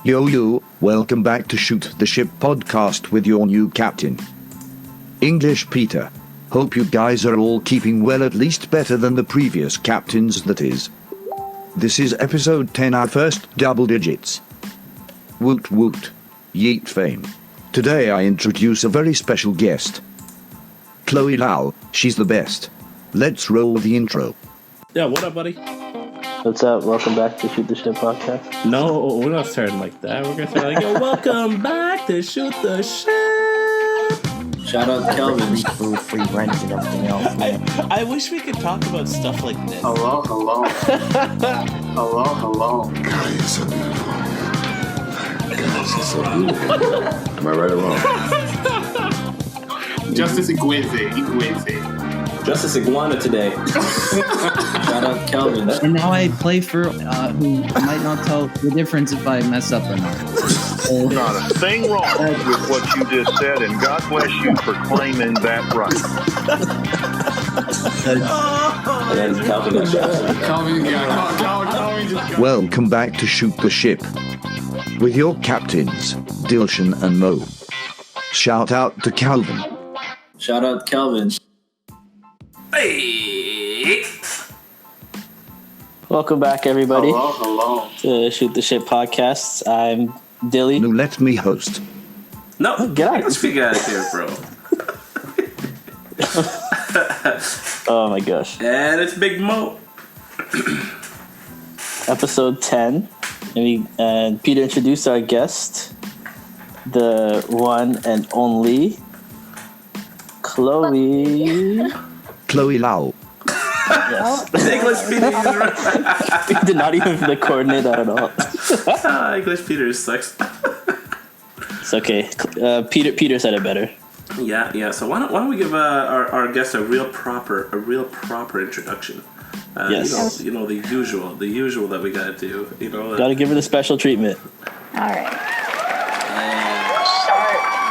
Yo, welcome back to Shoot the Ship podcast with your new captain, English Peter. Hope you guys are all keeping well, at least better than the previous captains, that is. This is episode 10, our first double digits. Woot woot. Yeet fame. Today I introduce a very special guest. Chloe Lau, she's the best. Let's roll the intro. Yeah, what up, buddy? What's up? Welcome back to Shoot the Ship podcast. No, we're not starting like that. We're gonna start like, yo, welcome back to Shoot the Ship. Shout out to Kelvin. Free food, free rent, and everything else. I wish we could talk about stuff like this. Hello. Guys, so beautiful. Guys, so beautiful. Am I right or wrong? Justice Igueze. Justice Iguana today. Shout out to Kelvin. And now I play for who might not tell the difference if I mess up or not. Not a thing wrong with what you just said, and God bless you for claiming that right. And then Kelvin got shot. Calvin. Welcome back to Shoot the Ship with your captains, Dilshan and Mo. Shout out to Calvin. Shout out to Kelvin. Hey! Welcome back, everybody, Hello. to Shoot the Ship podcast. I'm Dilly. Now let me host. No, Get out. let's figure out of here, bro. Oh my gosh. And it's Big Mo. Episode 10. And Peter introduced our guest, the one and only Chloe. Chloe Lau. Yes. English Peter. We did not even coordinate that at all. English Peter sucks. It's okay. Peter said it better. Yeah. So why don't we give our guest a real proper introduction? Yes. You know the usual that we gotta do. You know. Gotta give her the special treatment. All right.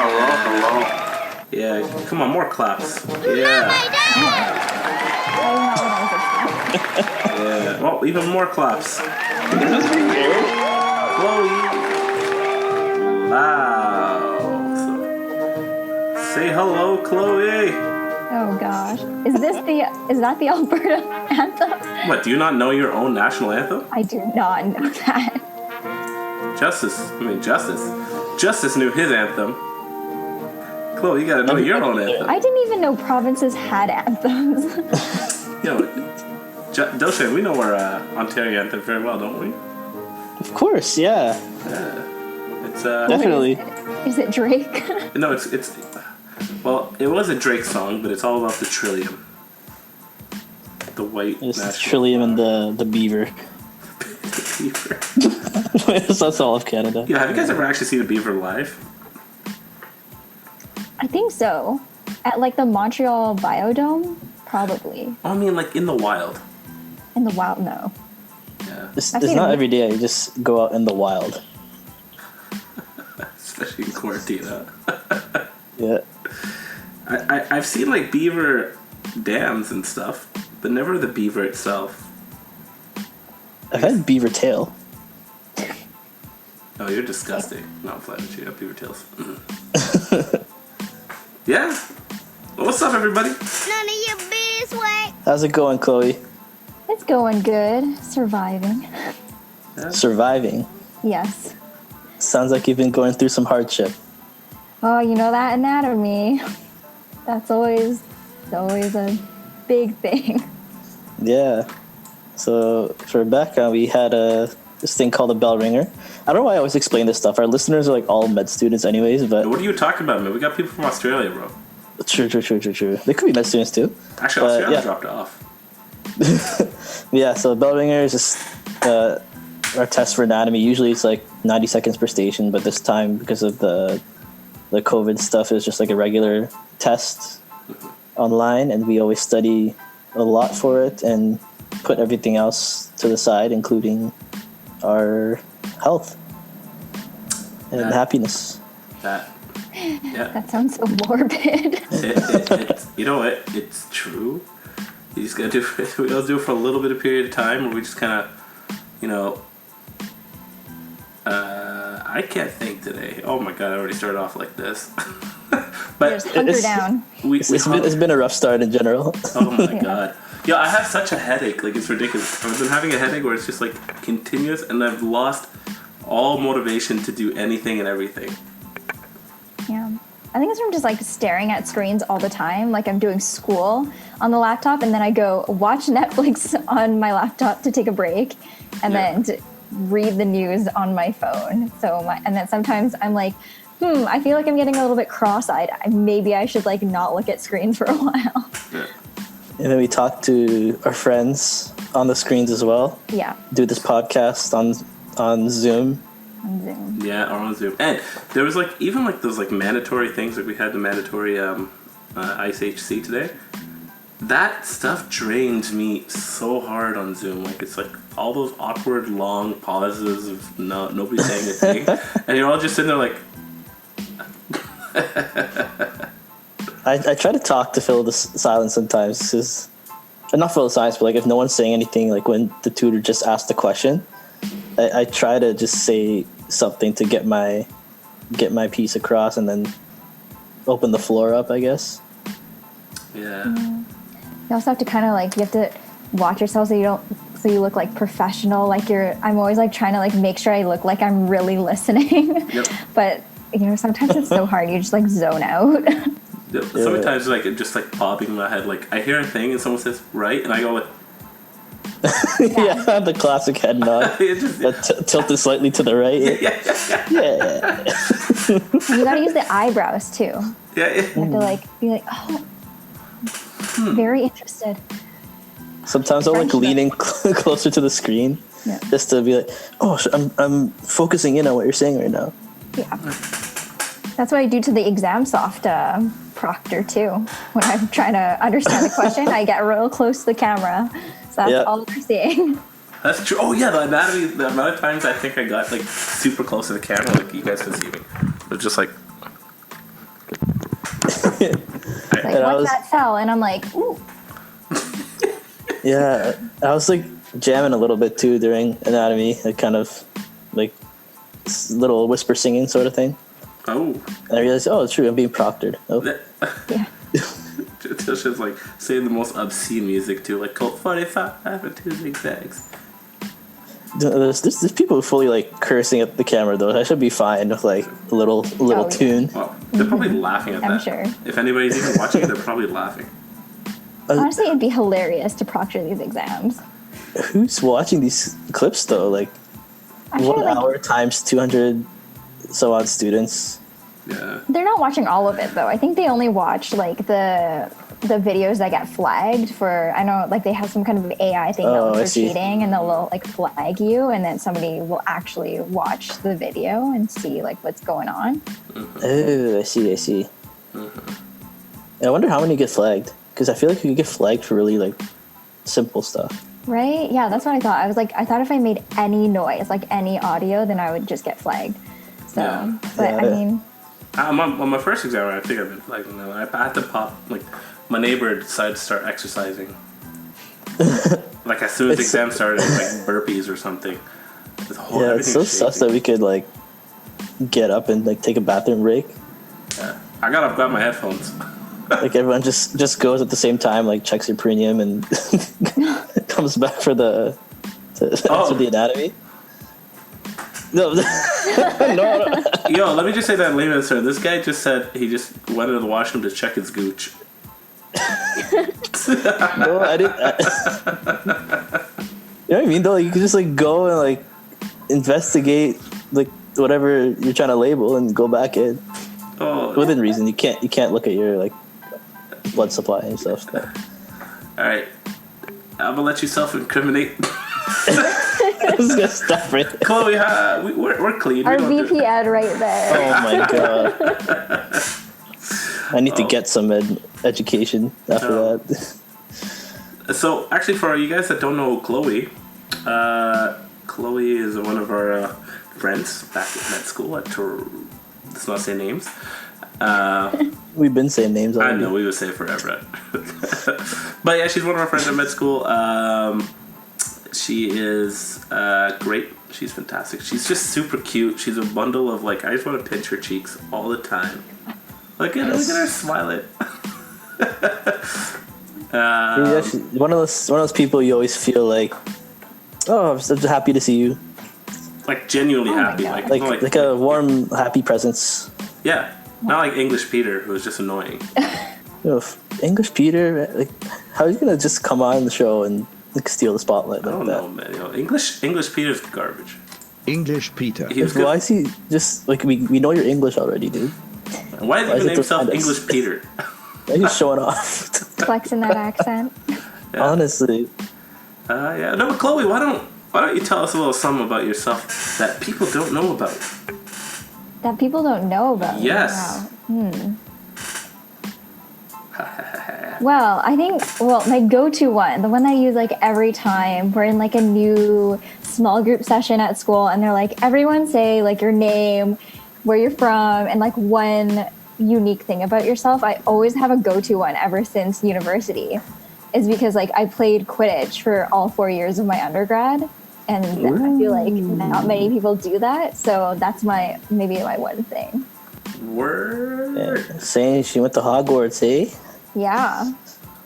Hello. Yeah. Come on, more claps. Yeah. Yeah. Well, even more claps. Chloe Lau. Say hello, Chloe. Oh gosh, is that the Alberta anthem? What? Do you not know your own national anthem? I do not know that. Justice knew his anthem. Chloe, you gotta know your own anthem. I didn't even know provinces had anthems. You know, Doshan, we know our Ontario anthem very well, don't we? Of course, yeah. It's Definitely. Is it Drake? No, it's well, it was a Drake song, but it's all about the trillium. The white It's the national Trillium and the beaver. beaver. That's all of Canada. Yeah, have you guys ever actually seen a beaver live? I think so. At like the Montreal Biodome, probably. Oh, I mean, like in the wild. In the wild, no. Yeah, It's I've seen not it. every day you just go out in the wild. especially in quarantine. Yeah. I've seen like beaver dams and stuff, but never the beaver itself. I've had beaver tail. Oh, you're disgusting. No, I'm flattered you. Beaver tails. Yeah. Well, what's up, everybody? None of your beeswax. How's it going, Chloe? It's going good. Surviving. Surviving. Yes. Sounds like you've been going through some hardship. Oh, you know that anatomy. That's always a big thing. Yeah. So for background, we had this thing called a bell ringer. I don't know why I always explain this stuff. Our listeners are like all med students anyways, but What are you talking about, man? We got people from Australia, bro. true. They could be med students too. Actually, Australia yeah. dropped off. Yeah, so bell ringer is just our test for anatomy. Usually it's like 90 seconds per station, but this time because of the COVID stuff, it's just like a regular test online, and we always study a lot for it and put everything else to the side, including our health and happiness. Yeah. That sounds so morbid. You know what? It's true. You just gotta do it. We all do it for a little bit of period of time where we just kind of, you know, I can't think today. Oh my god, I already started off like this. But Just hunker down. It's been a rough start in general. Oh my god. Yeah, I have such a headache. Like, it's ridiculous. I've been having a headache where it's just like continuous, and I've lost all motivation to do anything and everything. Yeah. I think it's from just like staring at screens all the time. Like I'm doing school on the laptop, and then I go watch Netflix on my laptop to take a break, and then to read the news on my phone. And then sometimes I'm like, I feel like I'm getting a little bit cross-eyed. Maybe I should like not look at screens for a while. Yeah. And then we talk to our friends on the screens as well. Yeah. Do this podcast on Zoom. On Zoom. Yeah, or on Zoom. And there was like even like those like mandatory things, like we had the mandatory ICHC today. That stuff drains me so hard on Zoom. Like it's like all those awkward long pauses of nobody saying a thing, and you're all just sitting there like. I try to talk to fill the silence sometimes, because not fill the silence, but like if no one's saying anything, like when the tutor just asked the question, I try to just say something to get my piece across, and then open the floor up, I guess. Yeah. You also have to kind of like, you have to watch yourself so you look like professional. Like I'm always like trying to like make sure I look like I'm really listening. Yep. But sometimes it's so hard. You just like zone out. Yep. Sometimes like it just like popping in my head. Like I hear a thing and someone says right, and I go like. Yeah, the classic head nod. Tilted slightly to the right. Yeah. You gotta use the eyebrows too. Yeah. You have to like be like, very interested. Sometimes I'll like leaning closer to the screen, just to be like, I'm focusing in on what you're saying right now. Yeah. That's what I do to the ExamSoft proctor too. When I'm trying to understand the question, I get real close to the camera. So that's all they're seeing. That's true. Oh yeah, the amount of times I think I got like super close to the camera, like you guys can see me. It's just like what's that cell? And I'm like, ooh. Yeah, I was like jamming a little bit too during anatomy, like kind of like little whisper singing sort of thing. Oh. And I realized, it's true, I'm being proctored. Oh. Yeah. Just like saying the most obscene music too, like Colt 45 and 2 zigzags. There's people fully like cursing at the camera though. I should be fine with like a little tune. Well, they're probably laughing at that. I'm sure. If anybody's even watching it, they're probably laughing. Honestly, it'd be hilarious to proctor these exams. Who's watching these clips though? Like 1 hour times 200 so odd students. Yeah. They're not watching all of it though. I think they only watch like the videos that get flagged for, I know like they have some kind of AI thing for cheating, and they'll like flag you, and then somebody will actually watch the video and see like what's going on. Mm-hmm. Oh, I see. Mm-hmm. I wonder how many get flagged, because I feel like you could get flagged for really like simple stuff. Right? Yeah, that's what I thought. I thought if I made any noise, like any audio, then I would just get flagged. So, I mean, on my first exam, I think I've been flagged. I had to pop, like, my neighbor decided to start exercising. Like, as soon as the exam started, like burpees or something. It's so sus that we could, like, get up and, like, take a bathroom break. Yeah. I got my headphones. Like, everyone just goes at the same time, like, checks your premium and comes back for the anatomy. No. Yo, let me just say that in layman's terms. This guy just said he just went into the washroom to check his gooch. No, I didn't. You know what I mean, though? You can just, like, go and, like, investigate, like, whatever you're trying to label and go back in. Within reason. You can't look at your, like, blood supply and stuff. But. All right. I'm going to let you self-incriminate. I was gonna stop right there. Chloe, we're clean. Our VPN right there. Oh my god! I need to get some education after that. So, actually, for you guys that don't know Chloe, Chloe is one of our friends back at med school. Let's not say names. We've been saying names already. I know, we would say it forever. But yeah, she's one of our friends at med school. She is great. She's fantastic. She's just super cute. She's a bundle of like, I just want to pinch her cheeks all the time. Look at her smiling. One of those people you always feel like, oh, I'm so happy to see you. Like genuinely happy. Like a warm, happy presence. Yeah. Not like English Peter, who was just annoying. English Peter, like, how are you gonna just come on the show and like steal the spotlight like I don't that? know, man. English Peter's garbage. English Peter. Why is he just like we know you're English already, dude? Why did he name himself English Peter? Why just showing off? Flexing that accent. Yeah. Honestly. Yeah. No, but Chloe, why don't you tell us a little something about yourself that people don't know about? That people don't know about. Yes. Wow. Well, I think, my go-to one, the one that I use like every time we're in like a new small group session at school, and they're like, everyone say like your name, where you're from, and like one unique thing about yourself. I always have a go-to one ever since university, is because like I played Quidditch for all 4 years of my undergrad, and I feel like not many people do that, so that's maybe my one thing. Word. Yeah. Saying she went to Hogwarts, eh? Yeah.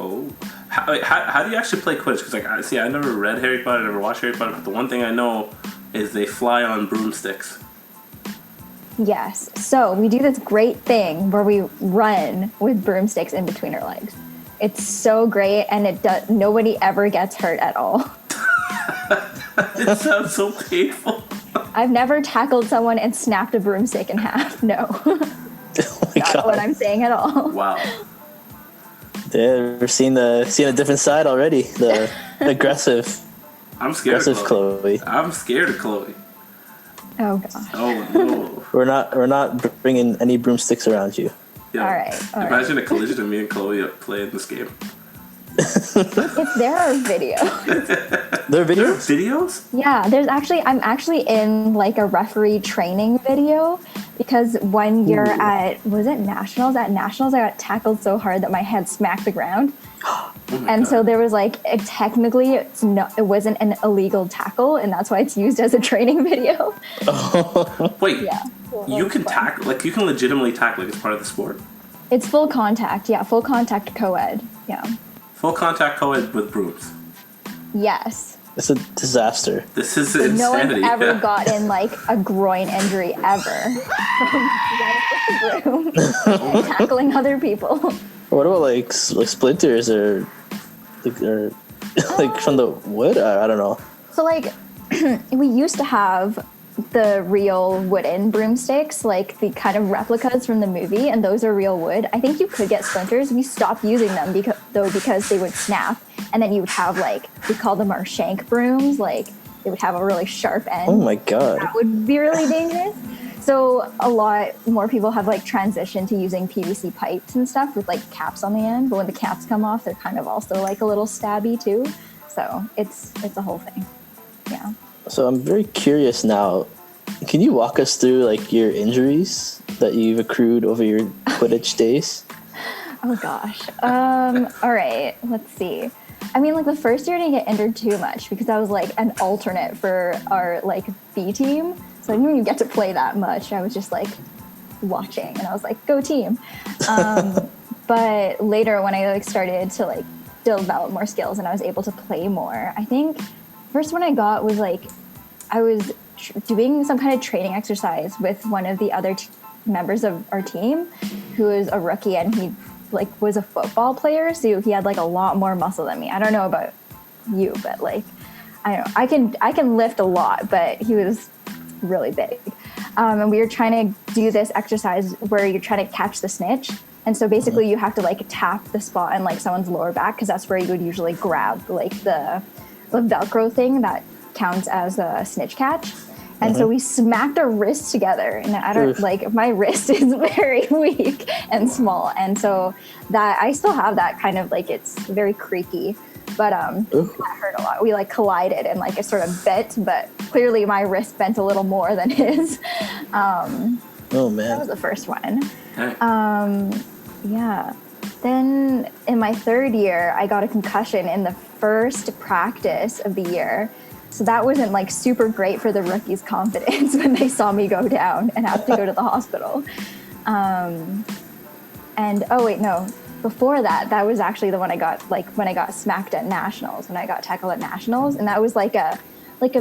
Oh. How do you actually play Quidditch? Because like, I never read Harry Potter, never watched Harry Potter, but the one thing I know is they fly on broomsticks. Yes. So we do this great thing where we run with broomsticks in between our legs. It's so great, and nobody ever gets hurt at all. It sounds so painful. I've never tackled someone and snapped a broomstick in half. No. Oh my Not God. what I'm saying at all. Wow. Yeah, we're seeing a different side already. The aggressive. I'm scared Aggressive of Chloe. Chloe. I'm scared of Chloe. Oh gosh. Oh no. We're not bringing any broomsticks around you. Yeah. All right. Imagine a collision of me and Chloe playing this game. If there are videos. There are videos? Videos? Yeah, I'm actually in like a referee training video, because one year at Nationals? At Nationals, I got tackled so hard that my head smacked the ground. And so there was like, it wasn't an illegal tackle, and that's why it's used as a training video. Wait, Yeah. you can tackle, like you can legitimately tackle like as part of the sport? It's full contact, yeah, full contact co-ed, yeah. Full contact co-ed with brooms. Yes. It's a disaster. This is No insanity. one's ever gotten like a groin injury ever from running with the broom and tackling other people. What about like splinters or like from the wood? I don't know. So like we used to have the real wooden broomsticks, like the kind of replicas from the movie, and those are real wood. I think you could get splinters. We stopped using them because they would snap, and then you would have like, we call them our shank brooms, like they would have a really sharp end. Oh my God. That would be really dangerous. So a lot more people have like transitioned to using PVC pipes and stuff with like caps on the end, but when the caps come off, they're kind of also like a little stabby too. So it's a whole thing. Yeah. So I'm very curious now. Can you walk us through like your injuries that you've accrued over your Quidditch days? Oh gosh. All right. Let's see. I mean, like the first year I didn't get injured too much because I was like an alternate for our like B team. So I didn't even get to play that much. I was just like watching, and I was like, go team. But later when I like started to like develop more skills and I was able to play more, I think first one I got was like, I was doing some kind of training exercise with one of the other members of our team who was a rookie, and he like was a football player, so he had like a lot more muscle than me. I don't know about you, but like I don't know, I can lift a lot, but he was really big. And we were trying to do this exercise where you're trying to catch the snitch, and so basically you have to like tap the spot in like someone's lower back, because that's where you would usually grab like the Velcro thing that counts as a snitch catch. And so we smacked our wrists together, and I don't like, my wrist is very weak and small, and so that I still have that kind of like, it's very creaky, but that hurt a lot. We like collided and like it sort of bent, but clearly my wrist bent a little more than his. Oh man, that was the first one. Okay. Yeah. Then in my third year, I got a concussion in the first practice of the year. So that wasn't like super great for the rookies' confidence when they saw me go down and have to go to the hospital. And oh wait, no. Before that was actually the one I got, like when I got smacked at nationals, when I got tackled at nationals, and that was like a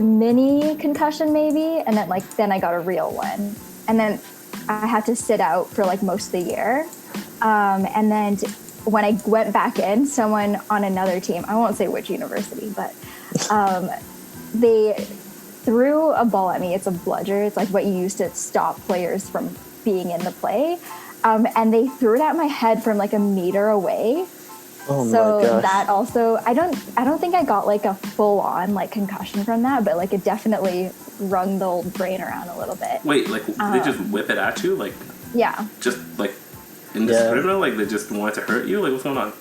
mini concussion maybe, and then I got a real one, and then I had to sit out for like most of the year, and then when I went back in, someone on another team, I won't say which university, but they threw a ball at me. It's a bludger. It's like what you use to stop players from being in the play. And they threw it at my head from like a meter away. Oh so my gosh. that also, I don't think I got like a full on like concussion from that, but like it definitely wrung the old brain around a little bit. Wait, like they just whip it at you, like yeah, just like indiscriminate, like they just want to hurt you, like what's going on?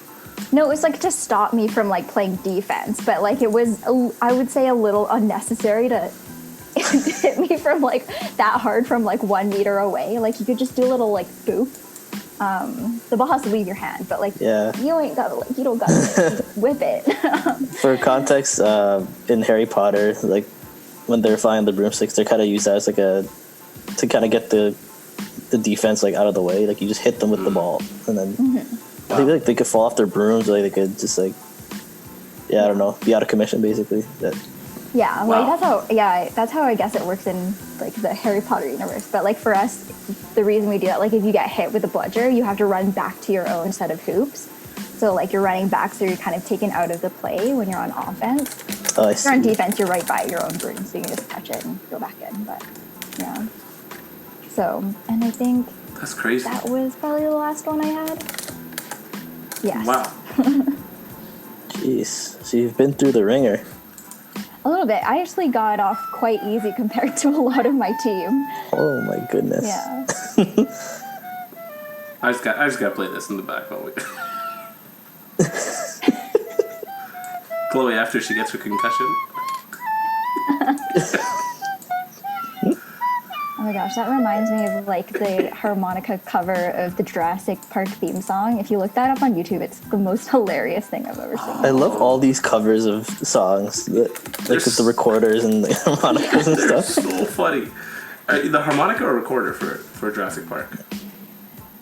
No, it was like to stop me from like playing defense, but like it was, I would say, a little unnecessary to hit me from like that hard from like 1 meter away. Like you could just do a little like boop. The ball has to leave your hand, but like you ain't gotta like you don't gotta whip it. For context, in Harry Potter, like when they're flying the broomsticks, they're kind of used as like to kind of get the defense like out of the way. Like you just hit them with the ball, and then I think like they could fall off their brooms, or like they could just like I don't know, be out of commission basically. Yeah, like that's how I guess it works in like the Harry Potter universe. But like for us, the reason we do that, like if you get hit with a bludger, you have to run back to your own set of hoops. So like you're running back, so you're kind of taken out of the play when you're on offense. Oh, I if you're on see. defense, you're right by your own broom, so you can just touch it and go back in. But yeah. So, and I think That's crazy. that was probably the last one I had. Yes. Wow. Jeez, so you've been through the ringer. A little bit. I actually got off quite easy compared to a lot of my team. Oh my goodness. Yeah. I just gotta play this in the back while we. Chloe, after she gets her concussion. Oh my gosh, that reminds me of like the harmonica cover of the Jurassic Park theme song. If you look that up on YouTube, it's the most hilarious thing I've ever seen. I love all these covers of songs, like with the recorders and the harmonicas and They're stuff. so funny. The harmonica or recorder for Jurassic Park?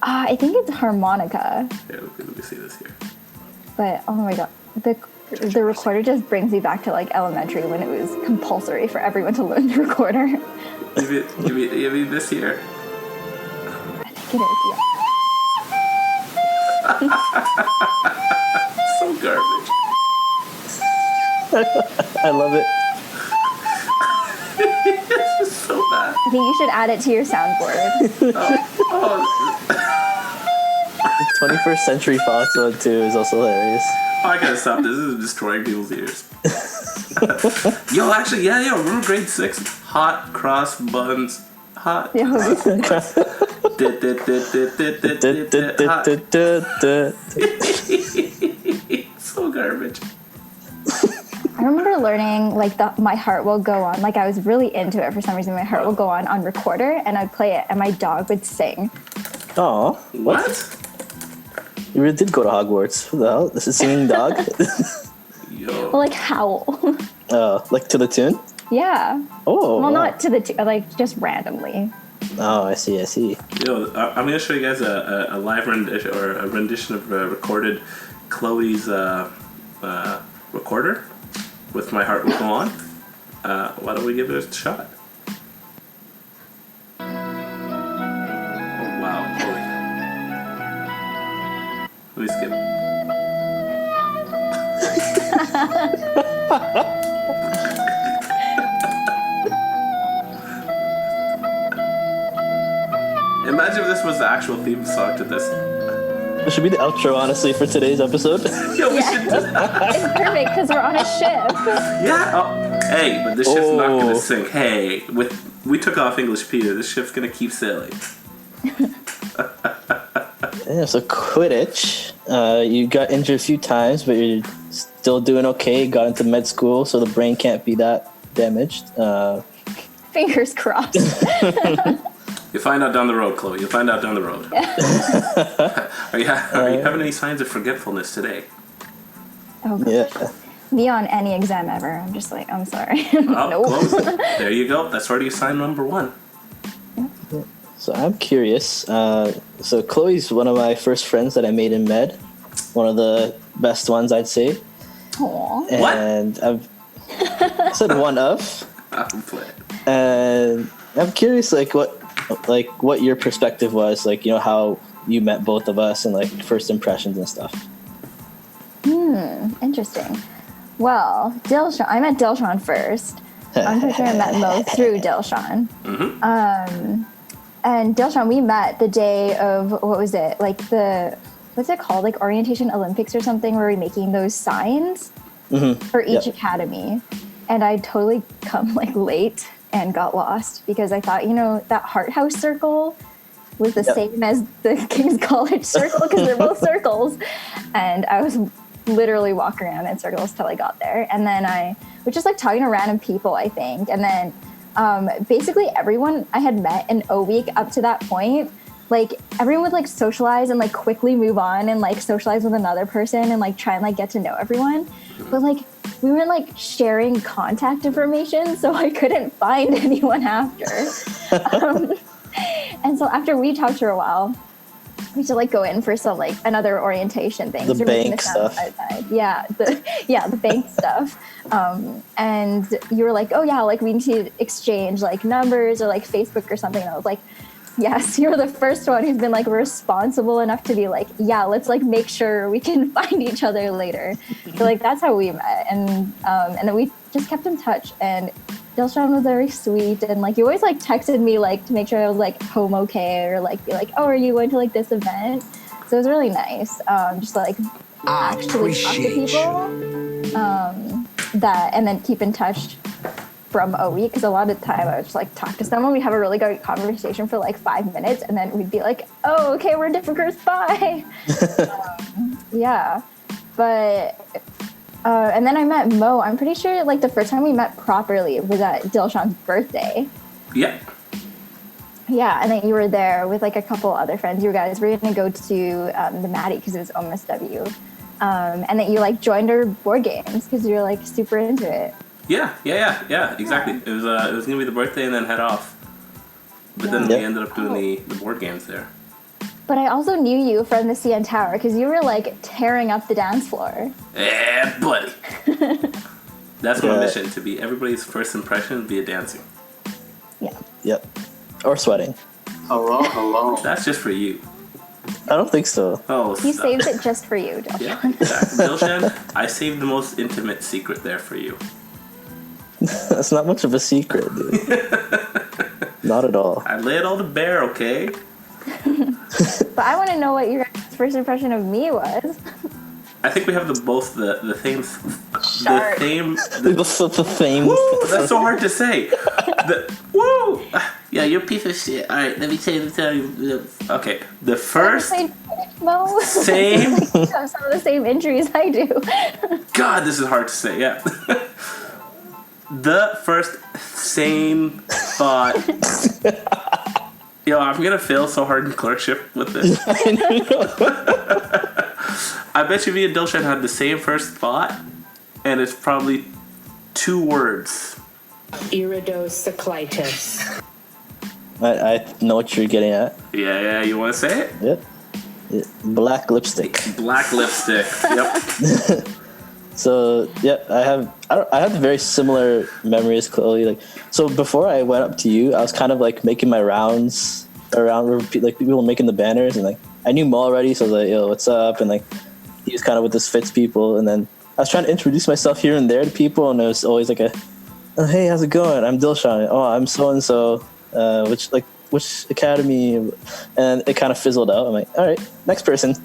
I think it's harmonica. Yeah, let me see this here. But oh my god, the recorder just brings me back to like elementary when it was compulsory for everyone to learn the recorder. You mean this here? I think it is, So garbage. I love it. It's just so bad. I think you should add it to your soundboard. 21st Century Fox one too is also hilarious. Oh, I gotta stop this. This is destroying people's ears. Yo, actually, yeah. Remember grade 6? Hot cross buns. Hot. So garbage. I remember learning like My Heart Will Go On. Like I was really into it for some reason. My Heart Will Go On recorder, and I'd play it, and my dog would sing. Aw. What? You really did go to Hogwarts. Who the hell? This is singing dog? Yo. Well, like howl. Like to the tune? Yeah. Oh. Well, wow. not to the like just randomly. Oh, I see. Yo, I'm gonna show you guys a live rendition or a rendition of recorded Chloe's recorder with My Heart Will Go On. Why don't we give it a shot? Oh wow, Chloe. Let me skip. Imagine if this was the actual theme song to this. It should be the outro, honestly, for today's episode. Yo, we should do that. It's perfect because we're on a ship. Yeah. Oh, hey, but this ship's not gonna sink. Hey, we took off English Peter. This ship's gonna keep sailing. Yeah, so Quidditch. You got injured a few times, but you're still doing okay. Got into med school, so the brain can't be that damaged. Fingers crossed. You'll find out down the road, Chloe. You'll find out down the road. Are you having any signs of forgetfulness today? Oh, gosh. Yeah. Me on any exam ever. I'm just like, I'm sorry. Oh, Nope. Chloe, there you go. That's already sign number 1. So I'm curious. So Chloe's one of my first friends that I made in med. One of the best ones, I'd say. Aw. And I've said one of. I'm playing. And I'm curious, what your perspective was, how you met both of us and first impressions and stuff. Interesting. Well, Dilshan, I met Dilshan first. I'm pretty sure I met Mo through Dilshan. Mm-hmm. And Dilshan, we met the day of, what was it? What's it called? Orientation Olympics or something, where we're making those signs for each academy. And I totally come late and got lost because I thought, that Hart House circle was the same as the King's College circle because they're both circles. And I was literally walking around in circles till I got there. And then I was just talking to random people, I think. And then basically everyone I had met in O week up to that point, everyone would socialize and quickly move on and socialize with another person and try and get to know everyone. But we weren't sharing contact information, so I couldn't find anyone after. And so after we talked for a while, we should go in for some another orientation thing. The bank stuff. Yeah, the bank stuff. And you were like, oh yeah, we need to exchange numbers or Facebook or something. And I was like, yes, you're the first one who's been responsible enough to be yeah, let's make sure we can find each other later. So that's how we met, and then we just kept in touch. And Dilshan was very sweet, and he always texted me to make sure I was home okay, or be oh, are you going to this event? So it was really nice, just actually talk to people, that, and then keep in touch from a week, because a lot of the time I would just talk to someone, we'd have a really good conversation for 5 minutes, and then we'd be oh, okay, we're in different groups, bye. Yeah, but and then I met Mo. I'm pretty sure the first time we met properly was at Dilshan's birthday. Yeah. Yeah, and then you were there with a couple other friends. You guys were gonna go to the Maddie because it was OMSW, and then you joined our board games because you're super into it. Yeah, exactly. Yeah. It was gonna be the birthday and then head off, but then we ended up doing the board games there. But I also knew you from the CN Tower because you were tearing up the dance floor. Yeah, buddy. That's my mission, to be everybody's first impression via dancing. Yeah. Yep. Or sweating. Hello. That's just for you. I don't think so. Oh, he saved it just for you, Dilshan. Yeah, exactly. Dilshan, I saved the most intimate secret there for you. That's not much of a secret, dude. Not at all. I lay it all to bear, okay? But I want to know what your first impression of me was. I think we have the same. The fame. Woo, that's so hard to say. Woo! Yeah, you're a piece of shit. All right, let me tell you. Okay, the first same. Have some of the same injuries I do. God, this is hard to say. Yeah. The first same thought. Yo, I'm gonna fail so hard in clerkship with this. I bet you me and Dilshan had the same first thought, and it's probably 2 words. Iridocyclitis. I know what you're getting at. Yeah, you want to say it? Yep. Black lipstick. Black lipstick. Yep. So yeah, I have very similar memories, Chloe. So before I went up to you, I was kind of making my rounds around, people making the banners, and I knew Mo already, so I was yo, what's up? And he was kind of with this Fitz people, and then I was trying to introduce myself here and there to people, and it was always oh, hey, how's it going? I'm Dilshan. Oh, I'm so and so. Which academy? And it kind of fizzled out. I'm all right, next person.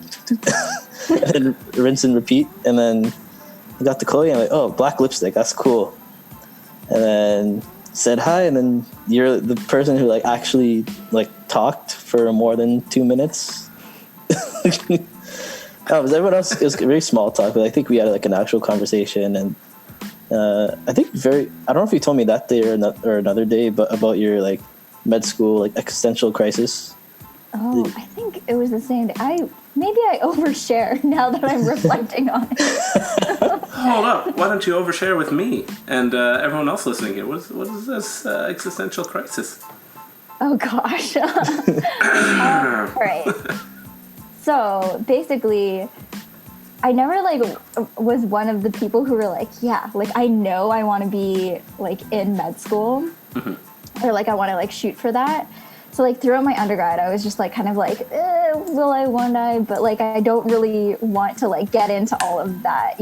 And then rinse and repeat, and then I got to Chloe, and I'm oh, black lipstick, that's cool. And then said hi, and then you're the person who actually talked for more than 2 minutes. Everyone else, it was very small talk, but I think we had an actual conversation, and I think I don't know if you told me that day or another day, but about your med school, like existential crisis. Oh, I think it was the same day. Maybe I overshare now that I'm reflecting on it. Hold up. Why don't you overshare with me and everyone else listening here? What is this existential crisis? Oh, gosh. All right. So, basically, I never, was one of the people who were like, yeah, I know I want to be, in med school. Mm-hmm. Or, I want to, shoot for that. So, throughout my undergrad, I was just, will I, won't I? But, I don't really want to, get into all of that,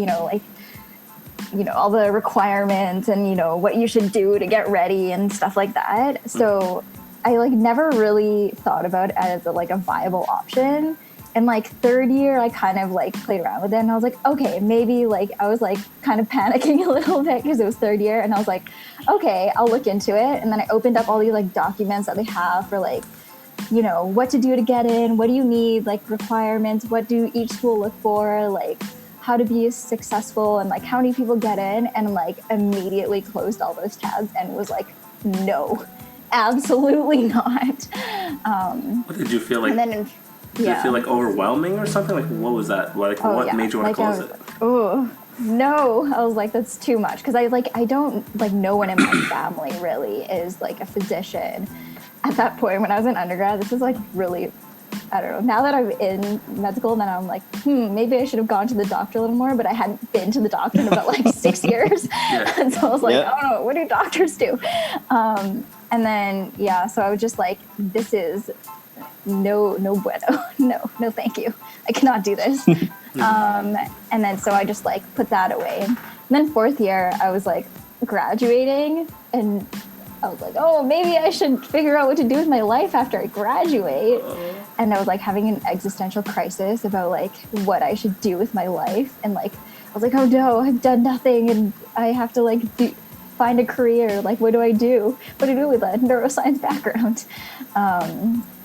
all the requirements and, what you should do to get ready and stuff like that. So I, never really thought about it as, a viable option. And, third year, I kind of, played around with it. And I was like, okay, maybe, I was, kind of panicking a little bit because it was third year. And I was like, okay, I'll look into it. And then I opened up all these, documents that they have for, what to do to get in, what do you need, requirements, what do each school look for, how to be successful, and, how many people get in, and, immediately closed all those tabs and was like, no, absolutely not. What did you feel like? And then, did it feel overwhelming or something? What was that? What made you want to close it? Oh, no. I was like, that's too much. Because I don't, no one in my family really is, a physician. At that point, when I was in undergrad, this is, really, I don't know. Now that I'm in med school, then I'm like, maybe I should have gone to the doctor a little more, but I hadn't been to the doctor in about, 6 years. Yeah. And so I was like, I don't know, what do doctors do? And then, so I was just like, this is no bueno. No, thank you. I cannot do this. And then so I just put that away. And then fourth year, I was graduating, and I was like, oh, maybe I should figure out what to do with my life after I graduate. And I was having an existential crisis about what I should do with my life. And I was like, oh no, I've done nothing, and I have to find a career. What do I do? What do I do with a neuroscience background?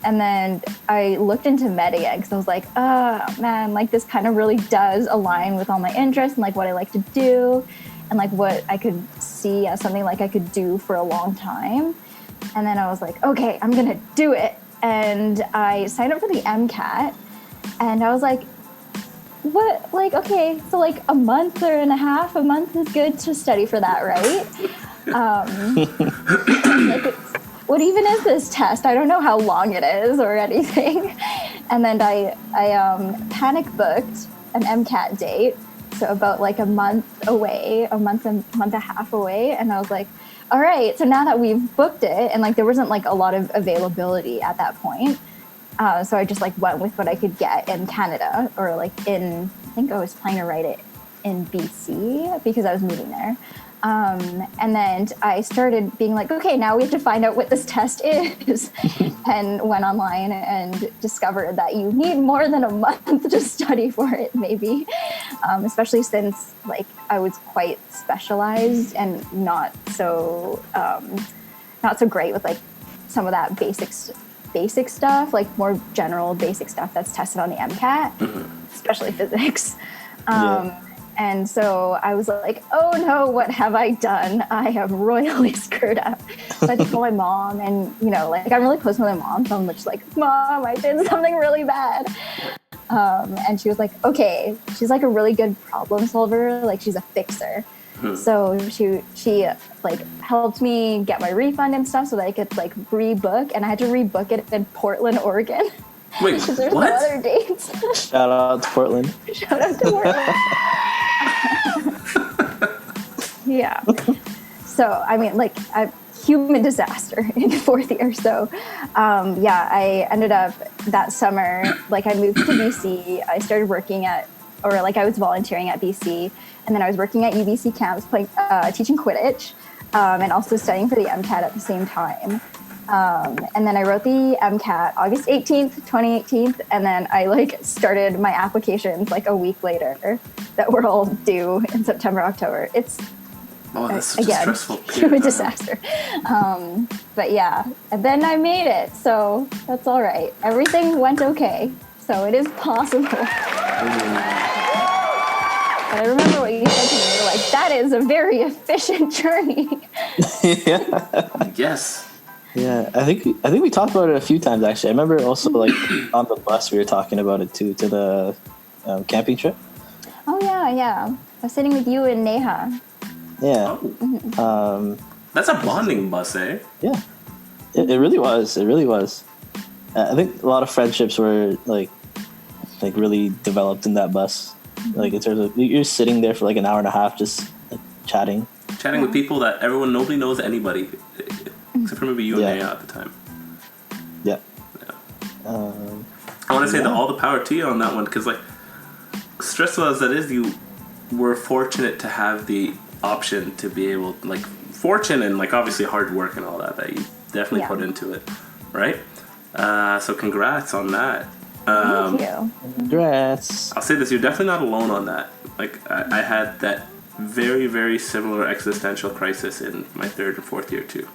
And then I looked into med again because I was like, oh man, this kind of really does align with all my interests and what I like to do, and what I could see as something I could do for a long time. And then I was like, okay, I'm gonna do it. And I signed up for the MCAT, and I was like, what, okay, so a month a month is good to study for that, right? What even is this test? I don't know how long it is or anything. And then I panic booked an MCAT date, so about a month away, a month and a half away. And I was like, all right, so now that we've booked it, and there wasn't a lot of availability at that point. So I just went with what I could get in Canada, or I think I was planning to write it in BC because I was moving there. And then I started being okay, now we have to find out what this test is. And went online and discovered that you need more than a month to study for it, maybe. Especially since I was quite specialized and not so great with some of that basic stuff, more general basic stuff that's tested on the MCAT, especially physics. And so I was like, oh no, what have I done? I have royally screwed up. So I told my mom, and I'm really close with my mom, so I'm just Mom, I did something really bad. And she was like, okay. She's a really good problem solver. She's a fixer. So she helped me get my refund and stuff so that I could rebook, and I had to rebook it in Portland, Oregon. Wait, there's what? no other dates. Shout out to Portland. Shout out to Portland. Yeah. So, I mean, a human disaster in fourth year. So, I ended up that summer, I moved to BC. I started working I was volunteering at BC. And then I was working at UBC camps, teaching Quidditch, and also studying for the MCAT at the same time. And then I wrote the MCAT August 18th, 2018, and then I started my applications a week later that were all due in September, October. It's that's such a stressful period. Human disaster. But yeah, and then I made it, so that's all right. Everything went okay, so it is possible. But I remember what you said to me. You're that is a very efficient journey. Yeah. Yes. Yeah, I think we talked about it a few times actually. I remember also like on the bus we were talking about it too, to the camping trip. Oh yeah. I was sitting with you and Neha. Yeah. Oh. That's a bonding bus, eh? Yeah. It really was. It really was. I think a lot of friendships were like really developed in that bus. Like in terms of you're sitting there for like an hour and a half just like, chatting With people that nobody knows anybody except for maybe you and Neha at the time. Yeah. I want to say that all the power to you on that one, because like stressful as that is, you were fortunate to have the option to be able, like, fortune and like obviously hard work and all that you definitely put into it, right? So congrats on that. Thank you. Congrats. I'll say this, you're definitely not alone on that. Like I had that very, very similar existential crisis in my 3rd and 4th year too.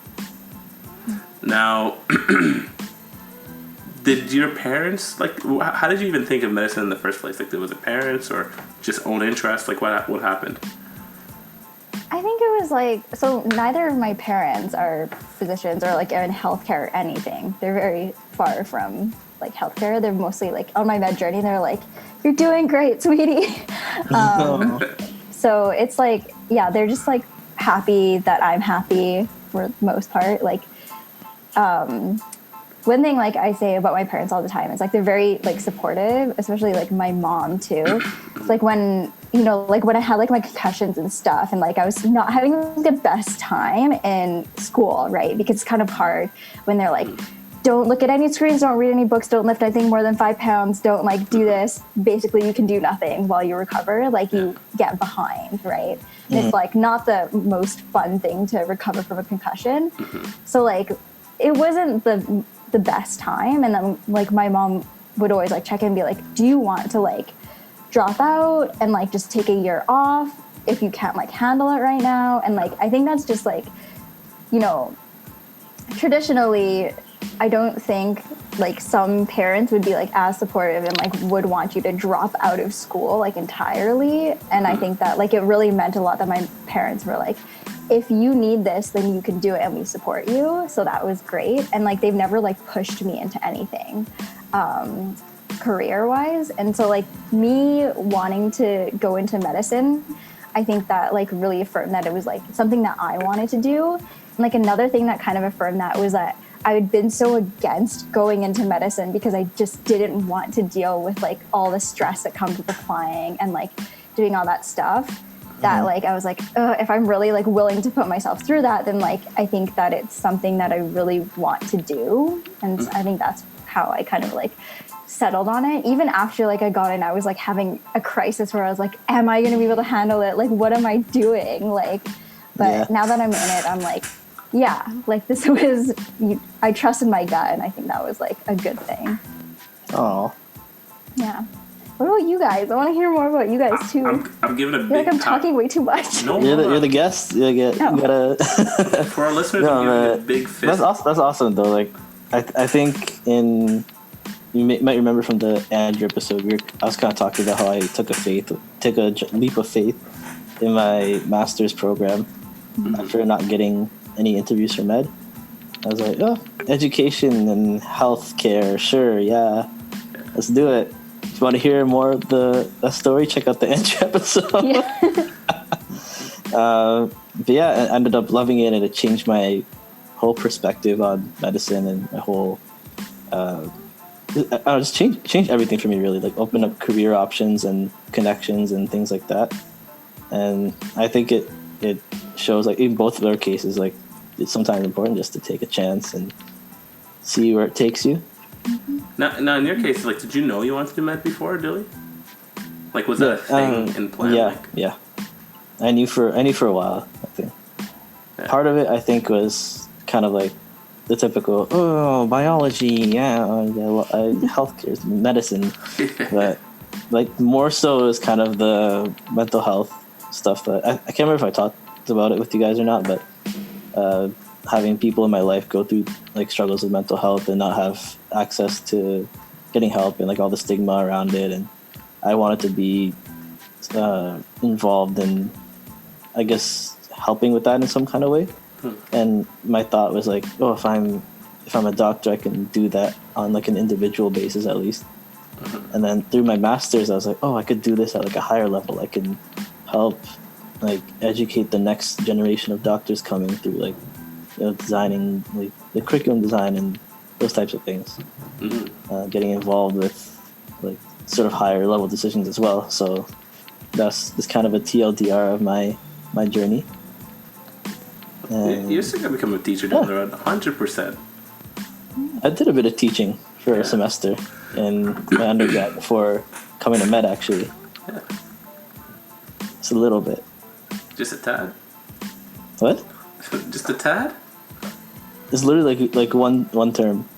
Now, did your parents, like, how did you even think of medicine in the first place? Like, was it parents or just own interest? Like, what happened? I think it was like, so neither of my parents are physicians or like in healthcare or anything. They're very far from like healthcare. They're mostly like on my med journey. They're like, "You're doing great, sweetie." So it's like, yeah, they're just like happy that I'm happy for the most part. Like, one thing like I say about my parents all the time is like they're very like supportive, especially like my mom too. It's like when, you know, like when I had like my concussions and stuff and like I was not having the best time in school, right? Because it's kind of hard when they're like, don't look at any screens, don't read any books, don't lift anything more than 5 pounds, don't like do this. Basically you can do nothing while you recover, like you get behind, right? And it's like not the most fun thing to recover from a concussion. So like it wasn't the best time, and then like my mom would always like check in and be like, do you want to like drop out and like just take a year off if you can't like handle it right now? And like I think that's just like, you know, traditionally I don't think like some parents would be like as supportive and like would want you to drop out of school like entirely. And I think that like it really meant a lot that my parents were like, if you need this, then you can do it and we support you. So that was great. And like they've never like pushed me into anything career-wise. And so like me wanting to go into medicine, I think that like really affirmed that it was like something that I wanted to do. And like another thing that kind of affirmed that was that I had been so against going into medicine because I just didn't want to deal with like all the stress that comes with applying and like doing all that stuff. That like I was like, if I'm really like willing to put myself through that, then like I think that it's something that I really want to do. And I think that's how I kind of like settled on it. Even after like I got in, I was like having a crisis where I was like, am I going to be able to handle it? Like, what am I doing? Like, but now that I'm in it, I'm like, yeah, like this was, I trusted my gut, and I think that was like a good thing. Oh. Yeah. What about you guys? I want to hear more about you guys too. I'm giving a big like I'm talking way too much. No, you're the guest. You gotta. For our listeners, I'm giving a big fist. That's awesome though. Like, I think you might remember from the Andrew episode, I was kind of talking about how I took a leap of faith in my master's program after not getting any interviews from Ed. I was like, oh, education and healthcare, sure, yeah, let's do it. If you want to hear more of the story, check out the Andrew episode. Yeah. But yeah, I ended up loving it, and it changed my whole perspective on medicine and my whole. I just changed everything for me, really. Like, open up career options and connections and things like that. And I think it shows, like, in both of our cases, like, it's sometimes important just to take a chance and see where it takes you. Now, in your case, like, did you know you wanted to do med before, Dilly? Like, was that a thing in plan? Yeah. I knew for a while, I think. Yeah. Part of it, I think, was kind of like the typical, biology, healthcare, medicine. But, like, more so is kind of the mental health stuff that I can't remember if I talked about it with you guys or not, but having people in my life go through like struggles with mental health and not have access to getting help and like all the stigma around it, and I wanted to be involved in, I guess, helping with that in some kind of way. And my thought was like, if I'm if I'm a doctor, I can do that on like an individual basis at least. And then through my master's, I was like, oh, I could do this at like a higher level. I can help like educate the next generation of doctors coming through, like, you know, designing like the curriculum design and those types of things. Getting involved with like sort of higher level decisions as well. So that's kind of a TLDR of my journey. You're still gonna become a teacher down the road, 100%. I did a bit of teaching for a semester in my undergrad before coming to med, actually. Yeah. It's a little bit. Just a tad? What? Just a tad? It's literally like one term.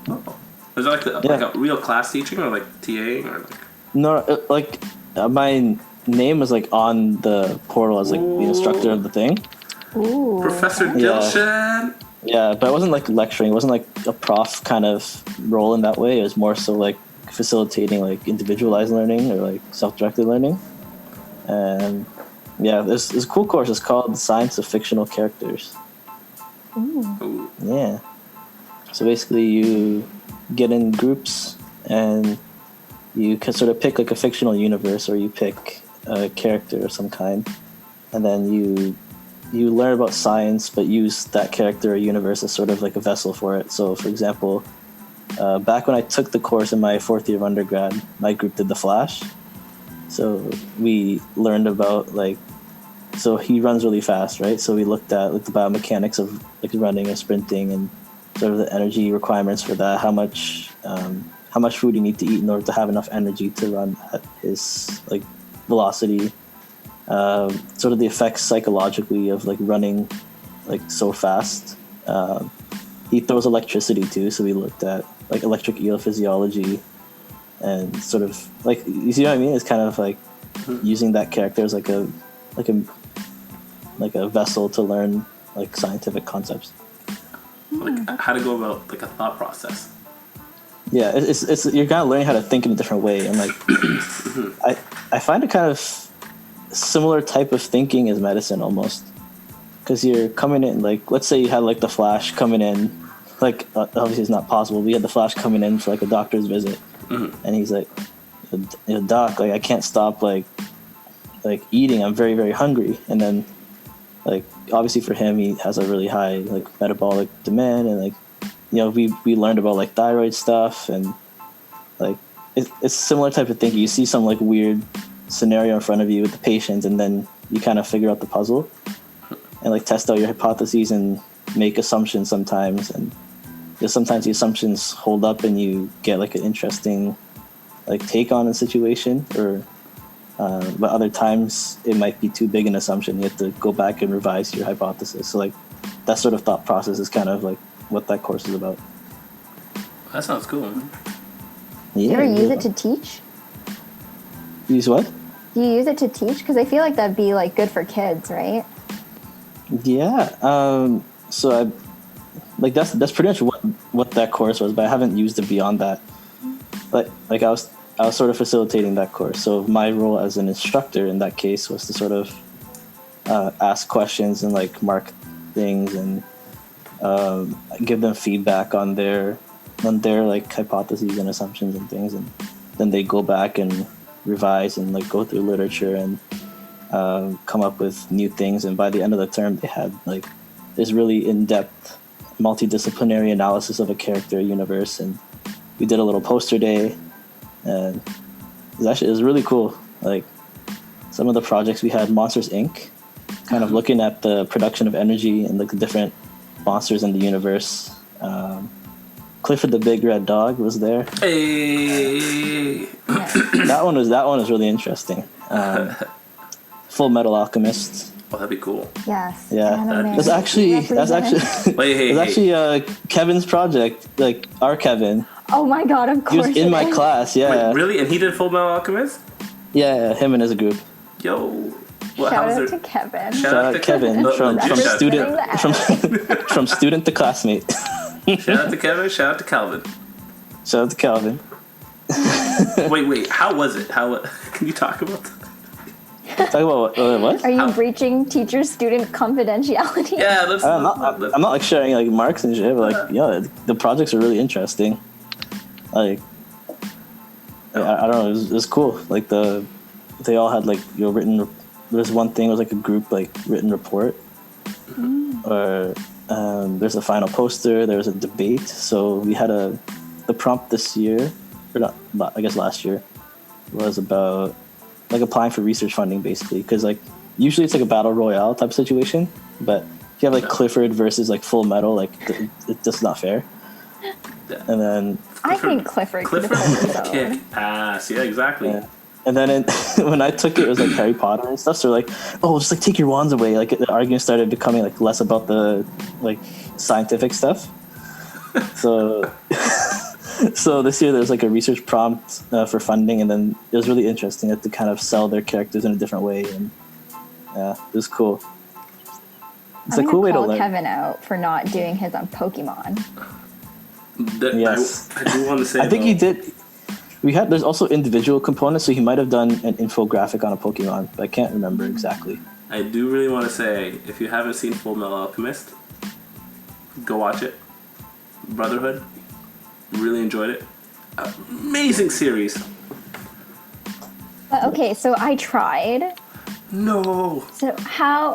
Oh. Was it like a real class teaching or like TAing or like? No, my name was like on the portal as like the instructor of the thing. Ooh. Professor Dilshan. Yeah, but it wasn't like lecturing. It wasn't like a prof kind of role in that way. It was more so like facilitating like individualized learning or like self-directed learning. And yeah, this a cool course. It's called The Science of Fictional Characters. Ooh. Yeah. So basically you get in groups and you can sort of pick like a fictional universe, or you pick a character of some kind, and then you learn about science but use that character or universe as sort of like a vessel for it. So for example, back when I took the course in my 4th year of undergrad, my group did The Flash. So we learned about so he runs really fast, right? So we looked at like the biomechanics of like running or sprinting and sort of the energy requirements for that, how much food you need to eat in order to have enough energy to run at his like velocity. Sort of the effects psychologically of like running like so fast. He throws electricity too, so we looked at like electric eel physiology and sort of like, you see what I mean? It's kind of like using that character as like a vessel to learn like scientific concepts. Like how to go about like a thought process. Yeah, it's you're kind of learning how to think in a different way, and like I find it kind of similar type of thinking as medicine almost, because you're coming in like, let's say you had like the Flash coming in, like obviously it's not possible. We had the Flash coming in for like a doctor's visit, and he's like, "Doc, like I can't stop like eating. I'm very, very hungry." And then like obviously for him, he has a really high like metabolic demand, and like, you know, we learned about like thyroid stuff, and like it's similar type of thinking. You see some like weird scenario in front of you with the patient, and then you kind of figure out the puzzle and like test out your hypotheses and make assumptions sometimes, and sometimes the assumptions hold up and you get like an interesting like take on a situation, or but other times it might be too big an assumption. You have to go back and revise your hypothesis. So like that sort of thought process is kind of like what that course is about. That sounds cool, man. Yeah, You ever use it to teach? Use what? Do you use it to teach? Because I feel like that'd be like good for kids, right? Yeah. So I like that's pretty much what that course was, but I haven't used it beyond that. But like I was sort of facilitating that course. So my role as an instructor in that case was to sort of ask questions and like mark things and give them feedback on their like hypotheses and assumptions and things, and then they go back and revise and like go through literature and come up with new things. And by the end of the term, they had like this really in-depth multidisciplinary analysis of a character universe, and we did a little poster day, and it was really cool. Like some of the projects we had, Monsters Inc., kind of looking at the production of energy and like the different monsters in the universe. Clifford the Big Red Dog was there. Hey. That one was really interesting. Full Metal Alchemist. Oh, that'd be cool. Yes. Yeah, Anime. that's actually Wait, Kevin's project. Like our Kevin. Oh my god! Of He course. was in my class. Yeah. Wait, really? And he did Full Metal Alchemist? Yeah, him and his group. Yo. Shout out to Kevin. Shout out to Kevin from student to classmate. Shout out to Kevin. Shout out to Calvin. Shout out to Calvin. Wait. How was it? Can you talk about that? Talk about what? Are you breaching teacher-student confidentiality? Yeah, I'm not like sharing like marks and shit, but like the projects are really interesting. Like I don't know, it was cool. Like they all had like written. There's one thing was like a group like written report, or there's a final poster. There was a debate. So we had the prompt this year, or not? I guess last year was about like applying for research funding, basically, because like usually it's like a battle royale type situation, but if you have like Clifford versus like Full Metal, like it's just not fair. And then I think Clifford could kick ass. Yeah, exactly. Yeah. And then when I took it was like Harry Potter and stuff. So like, oh, just like take your wands away. Like the argument started becoming like less about the like scientific stuff. So so this year there was like a research prompt for funding, and then it was really interesting to kind of sell their characters in a different way, and yeah, it was cool. It's a cool way to learn. Kevin out for not doing his on Pokemon. Yes, I do want to say. I think he did. There's also individual components, so he might have done an infographic on a Pokemon, but I can't remember exactly. I do really want to say, if you haven't seen Full Metal Alchemist, go watch it. Brotherhood, really enjoyed it. Amazing series. Okay, so I tried. No. So how?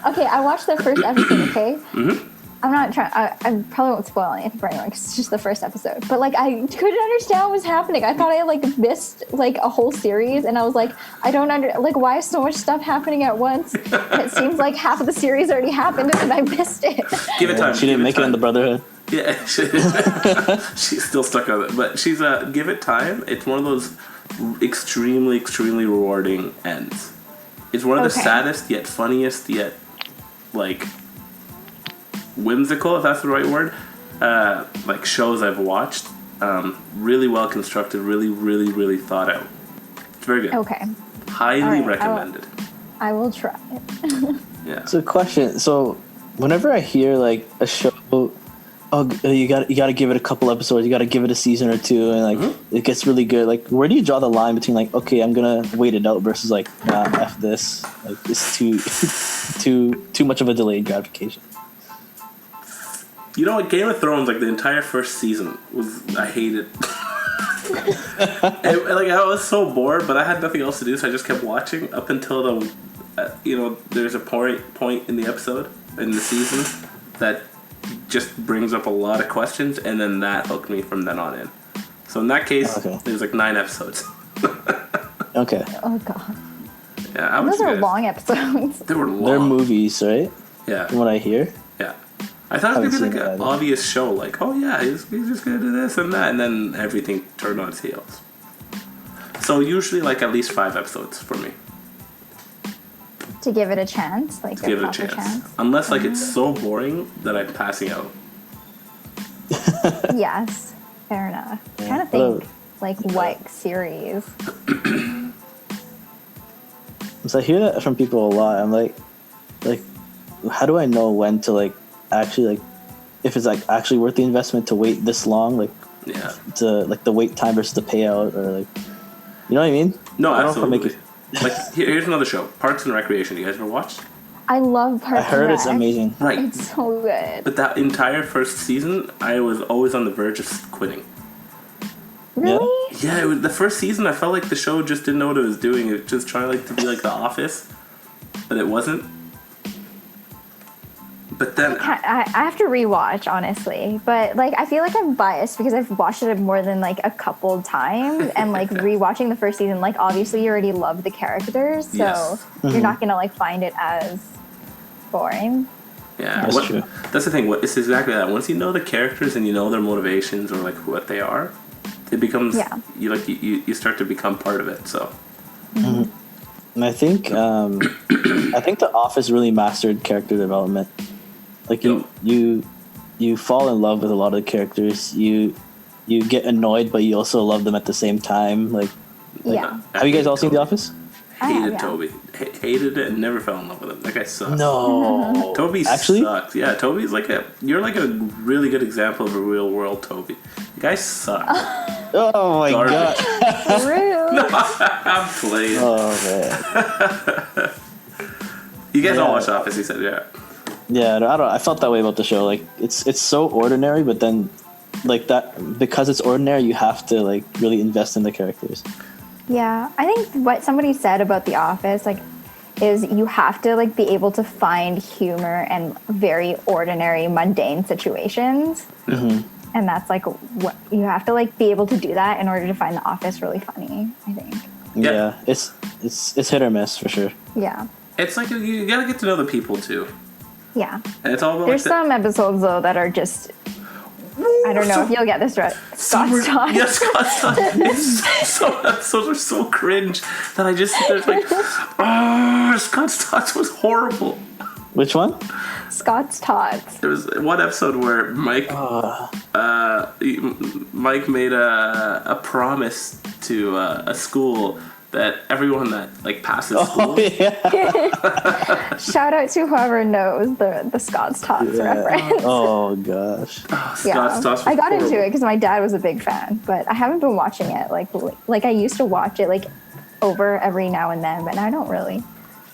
Okay, I watched the first episode. Okay. Mm-hmm. I'm not trying. I probably won't spoil anything for anyone because it's just the first episode. But like, I couldn't understand what was happening. I thought I like missed like a whole series, and I was like, I don't like why is so much stuff happening at once? And it seems like half of the series already happened, and I missed it. Give it time. She didn't make it in the Brotherhood. Yeah, she's still stuck on it, but she's give it time. It's one of those extremely, extremely rewarding ends. It's one of the saddest yet funniest yet like whimsical, if that's the right word, like shows I've watched. Really well constructed, really, really, really thought out. It's very good. Okay. Highly recommended. I will try it. Yeah. So question. So whenever I hear like a show, you got to give it a couple episodes, you got to give it a season or two, and like it gets really good. Like, where do you draw the line between like, okay, I'm gonna wait it out versus like, nah, F this. Like, it's too much of a delayed gratification. You know what? Game of Thrones, like the entire first season I hated. Like I was so bored, but I had nothing else to do, so I just kept watching up until there's a point in the episode in the season that just brings up a lot of questions, and then that hooked me from then on in. So in that case, there's like 9 episodes. Okay. Oh god. Yeah, those are long episodes. They were long. They're movies, right? Yeah. From what I hear. Yeah. I thought it was gonna be like an obvious show, like, oh yeah, he's just gonna do this and that, and then everything turned on its heels. So usually like at least 5 episodes for me. To give it a chance, like give it a chance. Unless like it's so boring that I'm passing out. Yes, fair enough. I'm trying to think, like what series. So I hear that from people a lot. I'm like, how do I know when to like actually like if it's like actually worth the investment to wait this long? Like, to like the wait time versus the payout, or like, you know what I mean? No, absolutely. Like here's another show, Parks and Recreation. You guys ever watched? I love Parks. I heard it's amazing. Right, it's so good. But that entire first season, I was always on the verge of quitting. Really? Yeah, it was, the first season, I felt like the show just didn't know what it was doing. It was just trying like to be like The Office, but it wasn't. But then I have to rewatch, honestly. But like I feel like I'm biased because I've watched it more than like a couple times, and like rewatching the first season, like obviously you already love the characters, so you're not gonna like find it as boring. Yeah, that's true. That's the thing. It's exactly that. Once you know the characters and you know their motivations or like what they are, it becomes you start to become part of it. So. And I think The Office really mastered character development. Like you fall in love with a lot of the characters. You get annoyed, but you also love them at the same time. Like have you guys all seen The Office? Hated Toby. Hated it and never fell in love with him. That guy sucks. No. Toby actually sucks. Yeah, Toby's you're like a really good example of a real world Toby. The guy sucks. Oh my god. Rude. No, I'm playing. Oh man. You guys all watch Office, you said, yeah. Yeah, I don't. I felt that way about the show. Like it's so ordinary, but then like that because it's ordinary, you have to like really invest in the characters. Yeah, I think what somebody said about The Office, like, is you have to like be able to find humor in very ordinary, mundane situations, and that's like what you have to like be able to do that in order to find The Office really funny. I think. Yeah, it's hit or miss for sure. Yeah. It's like you gotta get to know the people too. Yeah. And it's all about There's some episodes though that are just. I don't know if you'll get this right. Scott's Tots. Yeah, Scott's Tots. Some episodes are so cringe that I just sit there like, oh, Scott's Tots was horrible. Which one? Scott's Tots. There was one episode where Mike made a promise to a school that everyone that like passes school. Oh, yeah. Shout out to whoever knows the Scott's Tots reference. Oh gosh. Scott's Tots was I got horrible. into it because my dad was a big fan, but I haven't been watching it like I used to watch it like over every now and then, but I don't really.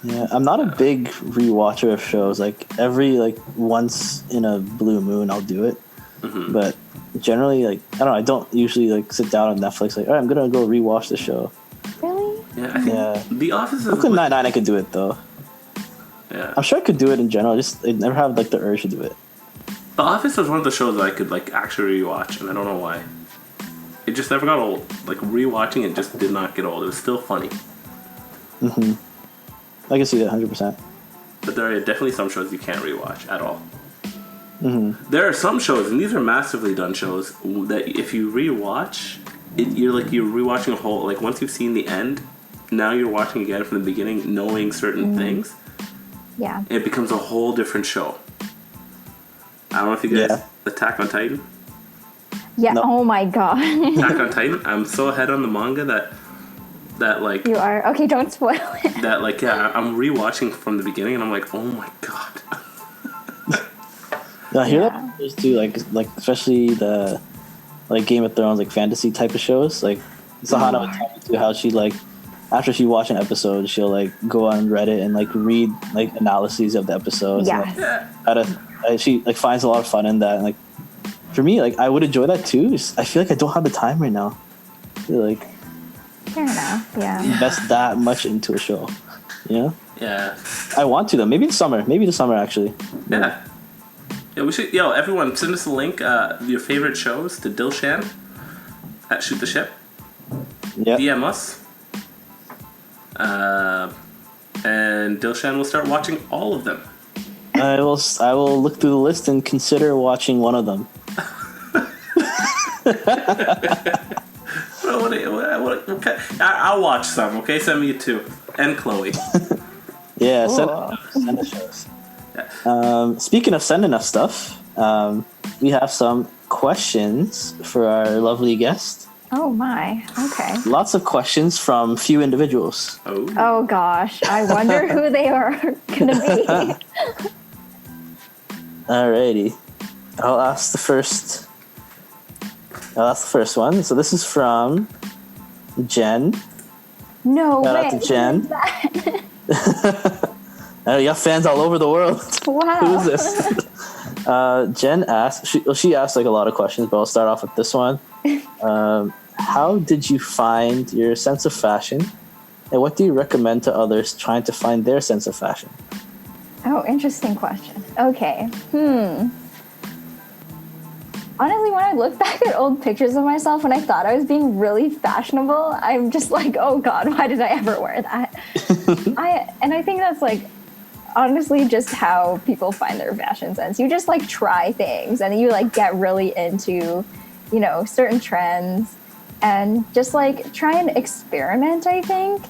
Yeah, I'm not a big rewatcher of shows. Like every like once in a blue moon, I'll do it. But generally, like I don't know, I don't usually like sit down on Netflix like, all right, I'm gonna go rewatch the show. Really? Yeah, I think The Office is Brooklyn Nine-Nine, I could do it though. Yeah. I'm sure I could do it in general. I never have like the urge to do it. The Office was one of the shows that I could like actually rewatch, and I don't know why. It just never got old. Like rewatching it just did not get old. It was still funny. I can see that 100%. But there are definitely some shows you can't rewatch at all. There are some shows, and these are massively done shows, that if you rewatch, you're rewatching a whole, like once you've seen the end, now you're watching again from the beginning, knowing certain things. Yeah. It becomes a whole different show. I don't know if you guys Attack on Titan. Yeah. No. Oh my god. Attack on Titan. I'm so ahead on the manga that like You are okay. Don't spoil it. that like yeah. I'm rewatching from the beginning, and I'm like, oh my god. I hear that shows too, like especially the like Game of Thrones, like fantasy type of shows. Like Sahana would tell me too how she like after she watched an episode, she'll like go on Reddit and like read like analyses of the episodes. Yes. And she like finds a lot of fun in that. And, like for me, like I would enjoy that too. Just, I feel like I don't have the time right now to like Fair enough. Yeah. invest that much into a show. You know? Yeah. I want to though. Maybe the summer actually. Yeah. Yeah, we should. Everyone, send us a link. Your favorite shows to Dilshan at Shoot the Ship. Yeah. DM us. And Dilshan will start watching all of them. I will look through the list and consider watching one of them. I'll watch some. Okay, send me two and Chloe. Yeah, send us shows. Speaking of sending us stuff, we have some questions for our lovely guest. Oh my. Okay. Lots of questions from few individuals. Oh gosh. I wonder who they are gonna be. Alrighty, I'll ask the first one. So this is from Jen. No Shout way. out to Jen. Who is that? You have fans all over the world. Wow. Who is this? Jen asked. She asked like a lot of questions, but I'll start off with this one. How did you find your sense of fashion, and what do you recommend to others trying to find their sense of fashion? Oh, interesting question. Okay. Honestly, when I look back at old pictures of myself when I thought I was being really fashionable, I'm just like, oh god, why did I ever wear that? I think that's like honestly just how people find their fashion sense. You just like try things and you like get really into, certain trends and just like try and experiment, I think,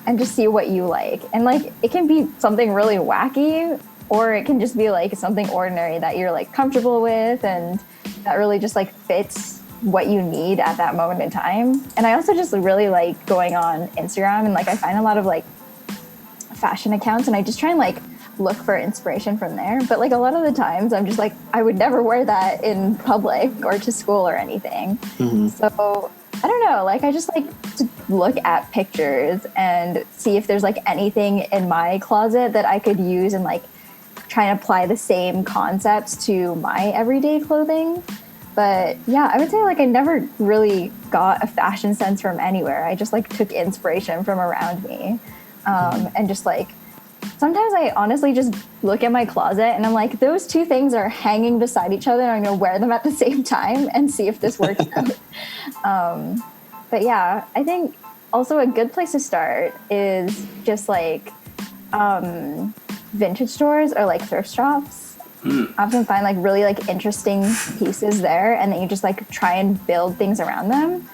and just see what you like. And like it can be something really wacky, or it can just be like something ordinary that you're like comfortable with and that really just like fits what you need at that moment in time. And I also just really like going on Instagram and like I find a lot of like fashion accounts and I just try and like look for inspiration from there. But like a lot of the times I'm just like, I would never wear that in public or to school or anything. So I don't know, like I just like to look at pictures and see if there's like anything in my closet that I could use and like try and apply the same concepts to my everyday clothing. But yeah, I would say like I never really got a fashion sense from anywhere. I just like took inspiration from around me. And just like, sometimes I honestly just look at my closet and I'm like, those two things are hanging beside each other and I'm going to wear them at the same time and see if this works out. But yeah, I think also a good place to start is just like vintage stores or like thrift shops. I often find like really like interesting pieces there, and then you just like try and build things around them.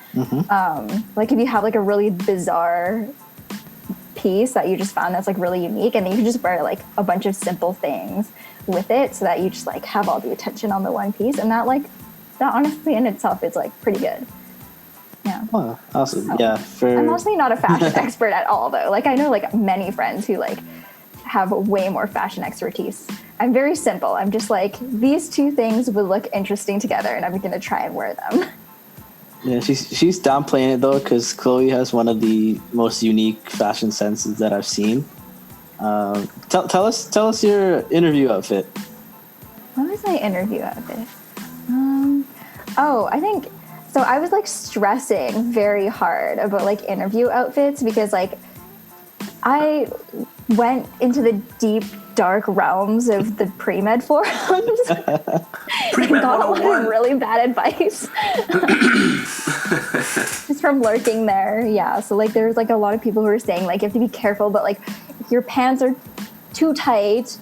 Like if you have like a really bizarre piece that you just found that's like really unique, and then you can just wear like a bunch of simple things with it so that you just like have all the attention on the one piece, and that honestly in itself is like pretty good. Yeah. Oh, awesome. So, yeah. I'm honestly not a fashion expert at all though. Like I know like many friends who like have way more fashion expertise. I'm very simple. I'm just like, these two things would look interesting together and I'm going to try and wear them. Yeah, she's downplaying it though, because Chloe has one of the most unique fashion senses that I've seen. Tell us your interview outfit. What was my interview outfit? I think, so I was like stressing very hard about like interview outfits because like I went into the deep, dark realms of the pre-med forums and got a lot of really bad advice just from lurking there. Yeah, so like there's like a lot of people who are saying like you have to be careful, but like if your pants are too tight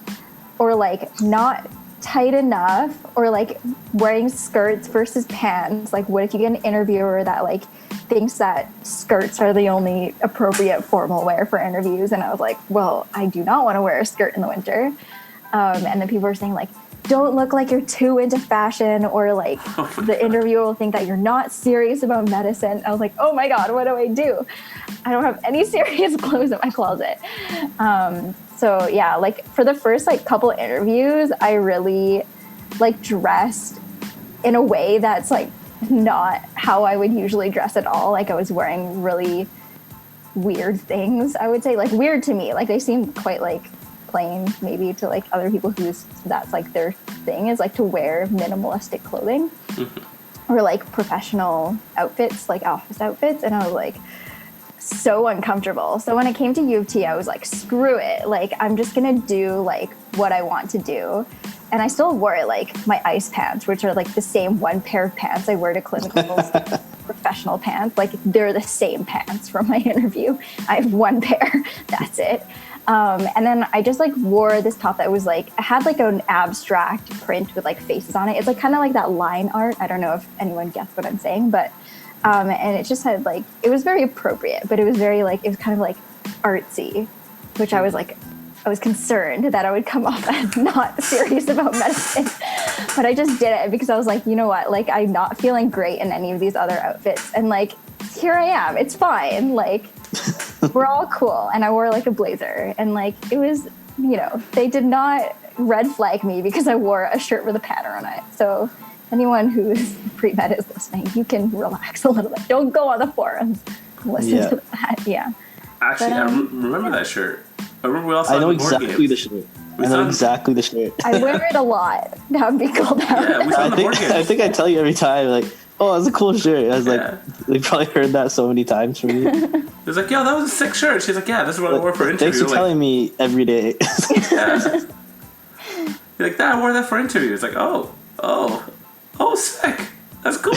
or like not tight enough, or like wearing skirts versus pants, like what if you get an interviewer that like thinks that skirts are the only appropriate formal wear for interviews? And I was like, well, I do not want to wear a skirt in the winter. And then people were saying like, don't look like you're too into fashion, or like the interviewer will think that you're not serious about medicine. I was like, oh my God, what do? I don't have any serious clothes in my closet. So yeah, like for the first like couple interviews, I really like dressed in a way that's like not how I would usually dress at all. Like I was wearing really weird things, I would say, like weird to me. Like they seem quite like plain maybe to like other people who's that's like their thing is like to wear minimalistic clothing or like professional outfits, like office outfits. And I was like so uncomfortable. So when it came to U of T, I was like, screw it. Like I'm just gonna do like what I want to do. And I still wore like my ice pants, which are like the same one pair of pants I wear to clinicals, professional pants. Like they're the same pants from my interview. I have one pair, that's it. And then I just like wore this top that was like, it had like an abstract print with like faces on it. It's like kind of like that line art. I don't know if anyone gets what I'm saying, but, and it just had like, it was very appropriate, but it was very like, it was kind of like artsy, which I was like, I was concerned that I would come off as not serious about medicine, but I just did it because I was like, you know what, like I'm not feeling great in any of these other outfits, and like here I am, it's fine, like we're all cool. And I wore like a blazer, and like it was, you know, they did not red flag me because I wore a shirt with a pattern on it. So anyone who's pre-med is listening, you can relax a little bit. Don't go on the forums and listen to that. Yeah. Actually, but, I remember that shirt. I remember we also I know had board exactly games. the shirt. I know exactly the shirt. I wear it a lot. That would be called out. Yeah, we saw the board games. I think I tell you every time, like, oh, that's a cool shirt. I was like, they probably heard that so many times from me. It was like, yo, that was a sick shirt. She's like, yeah, this is what I wore for interview. Thanks for telling me every day. Yeah. You're like, I wore that for interview. It's like, oh, sick. That's cool.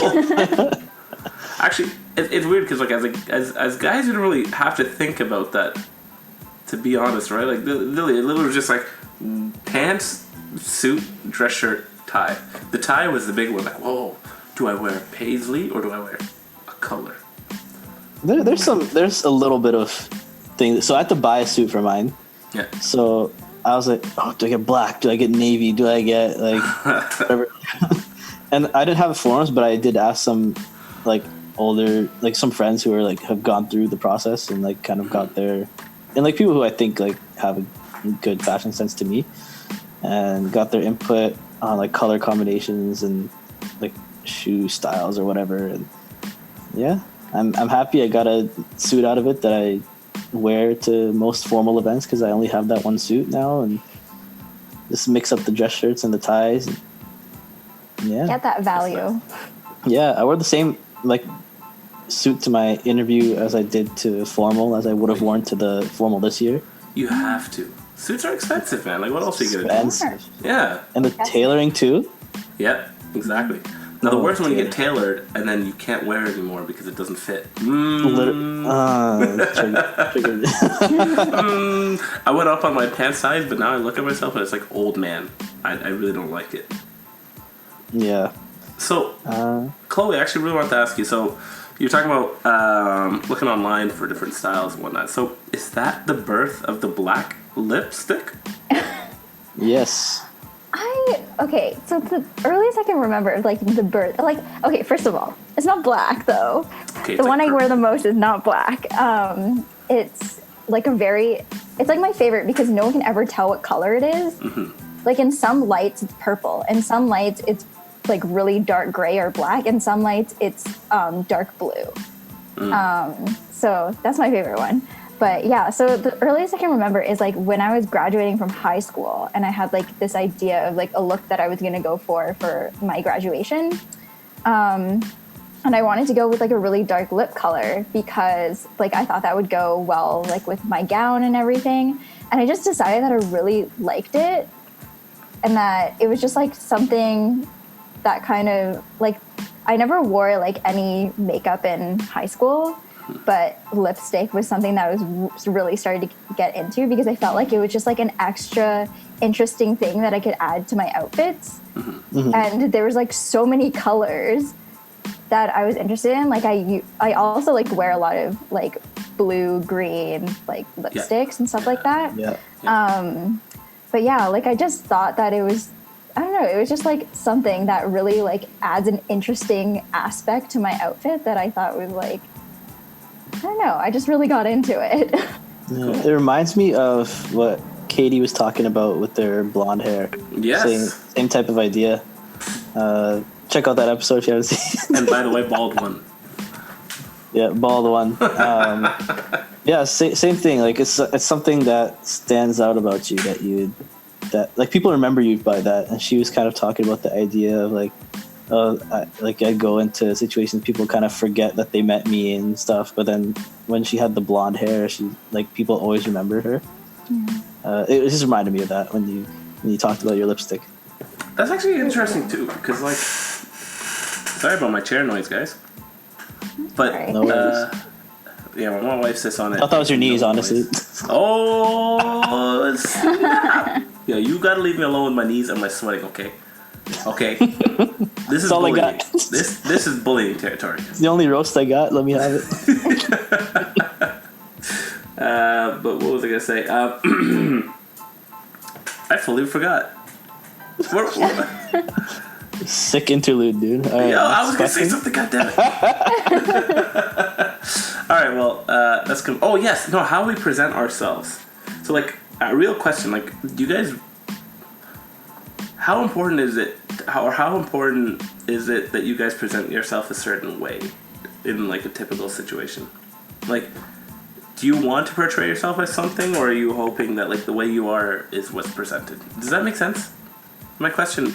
Actually, it's weird because like as guys, you don't really have to think about that. To be honest, right? Like literally was just like pants, suit, dress shirt, tie. The tie was the big one. Like, whoa, do I wear paisley or do I wear a color? There's a little bit of things. So I had to buy a suit for mine. Yeah. So I was like, oh, do I get black? Do I get navy? Do I get like whatever? And I didn't have forums, but I did ask some like older, like some friends who are like have gone through the process and like kind of got there. And like people who I think like have a good fashion sense to me, and got their input on like color combinations and like shoe styles or whatever. And yeah, I'm happy I got a suit out of it that I wear to most formal events because I only have that one suit now, and just mix up the dress shirts and the ties. And, yeah. Get that value. Yeah, I wore the same like suit to my interview as I did to formal as I would have worn to the formal this year. You have to. Suits are expensive, man. Like, what else are you gonna Expensive. do? Yeah. And the tailoring too. Yep. Exactly. Now the worst when you get tailored and then you can't wear it anymore because it doesn't fit. Triggered. I went up on my pant size, but now I look at myself and it's like old man. I really don't like it. Yeah. So, Chloe, I actually really want to ask you. So, you're talking about looking online for different styles and whatnot. So, is that the birth of the black lipstick? Yes. Okay, so the earliest I can remember, like, the birth, like, okay, first of all, it's not black, though. Okay, the one I wear the most is not black. It's like it's like my favorite because no one can ever tell what color it is. Mm-hmm. Like, in some lights, it's purple. In some lights, it's, like, really dark gray or black. In some lights, it's dark blue. So that's my favorite one. But yeah, so the earliest I can remember is like when I was graduating from high school and I had like this idea of like a look that I was going to go for my graduation. And I wanted to go with like a really dark lip color because like I thought that would go well like with my gown and everything. And I just decided that I really liked it and that it was just like something that kind of like I never wore like any makeup in high school. But lipstick was something that I was really starting to get into because I felt like it was just like an extra interesting thing that I could add to my outfits. Mm-hmm. And there was like so many colors that I was interested in. Like I also like wear a lot of like blue, green, like lipsticks and stuff like that. Yeah. But yeah, like I just thought that it was, I don't know, it was just like something that really like adds an interesting aspect to my outfit that I thought was like, I don't know. I just really got into it. Yeah, it reminds me of what Katie was talking about with their blonde hair. Yes. Same type of idea. Check out that episode if you haven't seen it. And by the way, bald one. Yeah, bald one. Yeah, same thing. Like it's something that stands out about you that like people remember you by that. And she was kind of talking about the idea of like, I go into situations, people kind of forget that they met me and stuff. But then when she had the blonde hair, she like people always remember her. It just reminded me of that when you talked about your lipstick. That's actually interesting too, because like, sorry about my chair noise, guys. But No worries. yeah, when my wife sits on it. I thought that was your knees, honestly. Oh, snap. Yeah, you gotta leave me alone with my knees and my sweating, okay? Okay. This is all I bullying. got. This is bullying territory. It's the only roast I got. Let me have it. But what was I gonna say? I fully forgot. Sick interlude, dude. All right, I was gonna say something. Goddammit. All right. Well, that's good. Oh yes. No. How we present ourselves. So like a real question. Like, do you guys? How important is it? How important is it that you guys present yourself a certain way in like a typical situation? Like, do you want to portray yourself as something, or are you hoping that like the way you are is what's presented? Does that make sense? My question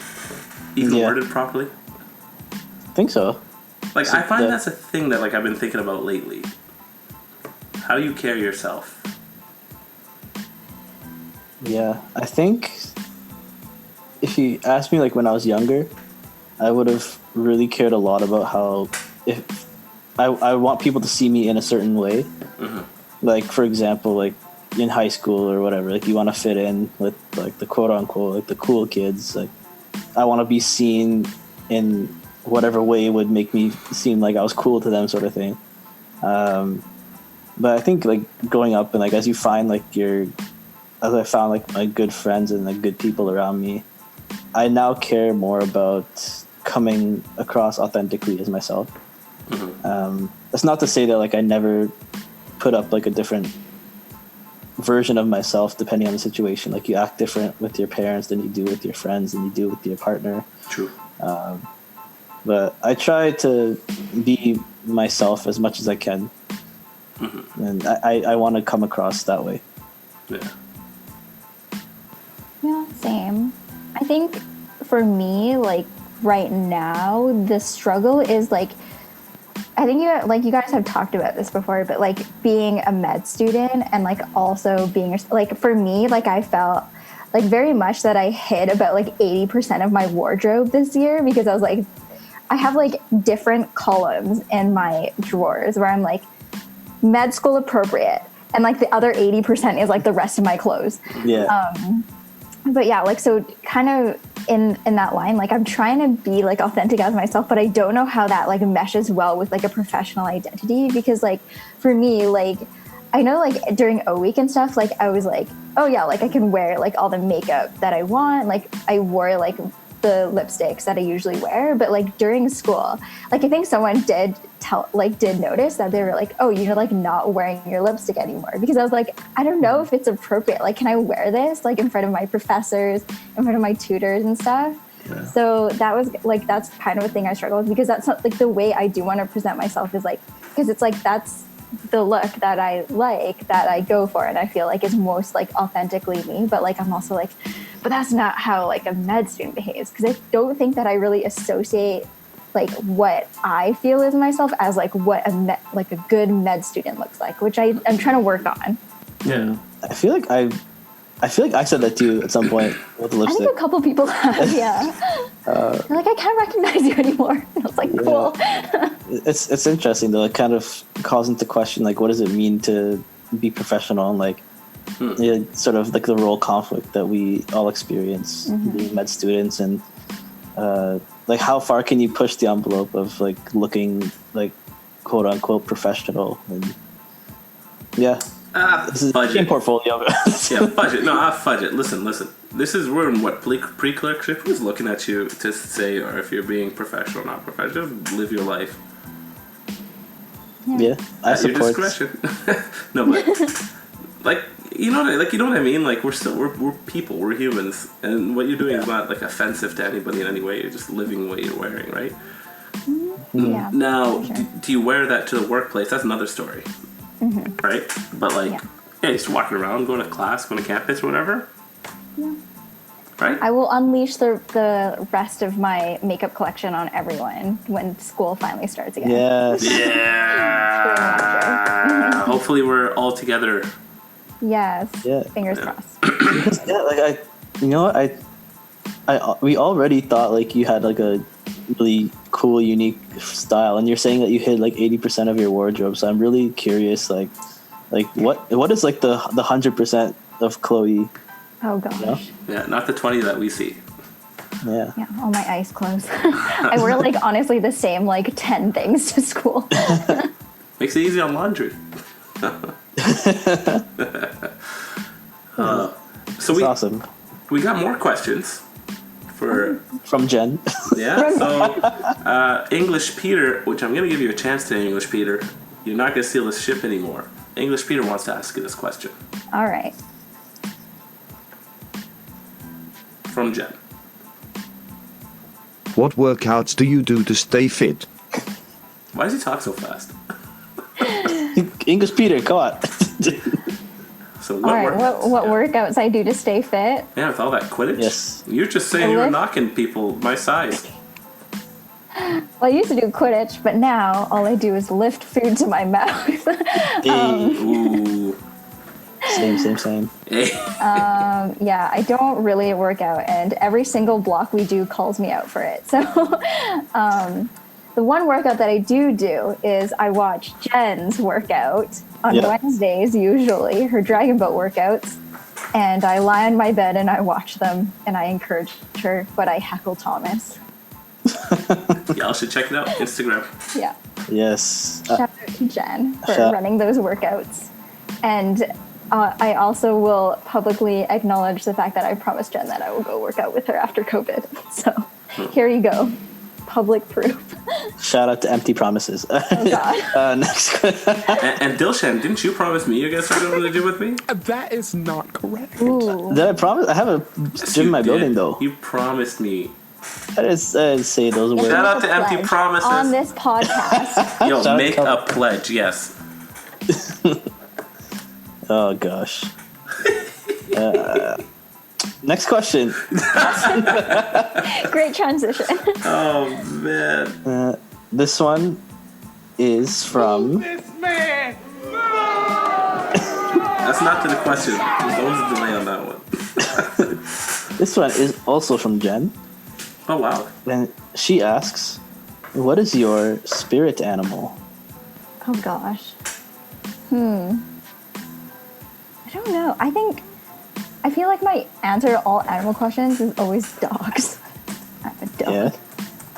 even worded properly? I think so. Like, I find that's a thing that like I've been thinking about lately. How do you carry yourself? Yeah, I think if you asked me like when I was younger, I would have really cared a lot about how if I want people to see me in a certain way. Mm-hmm. Like for example, like in high school or whatever, like you want to fit in with like the quote unquote like the cool kids. Like I want to be seen in whatever way would make me seem like I was cool to them, sort of thing. But I think like growing up and like as you find like as I found like my good friends and like good people around me, I now care more about coming across authentically as myself. Mm-hmm. That's not to say that like I never put up like a different version of myself depending on the situation. Like you act different with your parents than you do with your friends and you do with your partner. True. But I try to be myself as much as I can. And I want to come across that way. Yeah. Yeah, same. I think for me, like right now, the struggle is like, I think you guys have talked about this before, but like being a med student and like also being like, for me, like I felt like very much that I hid about like 80% of my wardrobe this year, because I was like, I have like different columns in my drawers where I'm like med school appropriate, and like the other 80% is like the rest of my clothes. Yeah. But yeah, like, so kind of in that line, like I'm trying to be like authentic as myself, but I don't know how that like meshes well with like a professional identity, because like for me, like I know like during O week and stuff, like I was like, oh yeah, like I can wear like all the makeup that I want. Like I wore like the lipsticks that I usually wear, but like during school, like I think someone did notice that they were like, oh, you're like not wearing your lipstick anymore, because I was like, I don't know if it's appropriate, like can I wear this like in front of my professors, in front of my tutors and stuff. Yeah. So that was like, that's kind of a thing I struggle with, because that's not like the way I do want to present myself, is like, because it's like that's the look that I like, that I go for, and I feel like is most like authentically me. But like I'm also like, but that's not how like a med student behaves, because I don't think that I really associate like what I feel is myself as like what a good med student looks like, which I'm trying to work on. Yeah. I feel like I said that to you at some point with the lipstick. I think a couple people have, yeah. They're like, I can't recognize you anymore. And I was like, cool. It's interesting though. It kind of calls into question like, what does it mean to be professional, and like sort of like the role conflict that we all experience being med students, and like how far can you push the envelope of like looking like quote unquote professional. And this is budget. Portfolio. Yeah, budget. No, fudge it. Listen. This is, we're in what, pre-clerkship? Who's looking at you to say, or if you're being professional or not professional? Live your life. Yeah, I at your support. discretion. No, but like you know what I mean. Like we're people. We're humans, and what you're doing is not like offensive to anybody in any way. You're just living what you're wearing, right? Yeah. Now, do you wear that to the workplace? That's another story, right? But like, yeah, just walking around, going to class, going to campus, or whatever. Yeah. Right? I will unleash the rest of my makeup collection on everyone when school finally starts again. Yes. Yeah. Hopefully we're all together. Yes. Yeah. Fingers crossed. Yeah, like we already thought like you had like a really cool, unique style, and you're saying that you hid like 80% of your wardrobe. So I'm really curious, like what is like the 100% of Chloe? Oh gosh. You know? Yeah, not the 20 that we see. Yeah. Yeah, all my ice clothes. I wear like honestly the same like 10 things to school. Makes it easy on laundry. So awesome. We got more questions from Jen. Yeah. So English Peter, which I'm gonna give you a chance to, English Peter. You're not gonna steal this ship anymore. English Peter wants to ask you this question. All right. From Jen. What workouts do you do to stay fit? Why does he talk so fast? English Peter, come on. So what workouts I do to stay fit? Yeah, with all that Quidditch? Yes. You're just saying you were knocking people my size. Well, I used to do Quidditch, but now all I do is lift food to my mouth. Ooh. Same. Yeah, I don't really work out, and every single block we do calls me out for it. So the one workout that I do is I watch Jen's workout on Wednesdays, usually, her Dragon Boat workouts, and I lie on my bed and I watch them, and I encourage her, but I heckle Thomas. Y'all should check it out. Instagram. Yeah. Yes. Shout out to Jen for running those workouts. And I also will publicly acknowledge the fact that I promised Jen that I will go work out with her after COVID. So here you go. Public proof. Shout out to empty promises. Oh, God. Next. and Dilshan, didn't you promise me you're going to start something to do with me? That is not correct. Ooh. Did I promise? I have a gym in my building, though. You promised me I didn't say those words. Shout out to Pledge Empty Promises. on this podcast. Yo, Shout make out. a pledge, yes. Oh gosh. Next question. Great transition. Oh, man. This one is from. That's not to the question. There's always a delay on that one. This one is also from Jen, Oh, wow. and she asks, "What is your spirit animal?" Oh gosh. I don't know. I feel like my answer to all animal questions is always dogs. I have a dog. Yeah.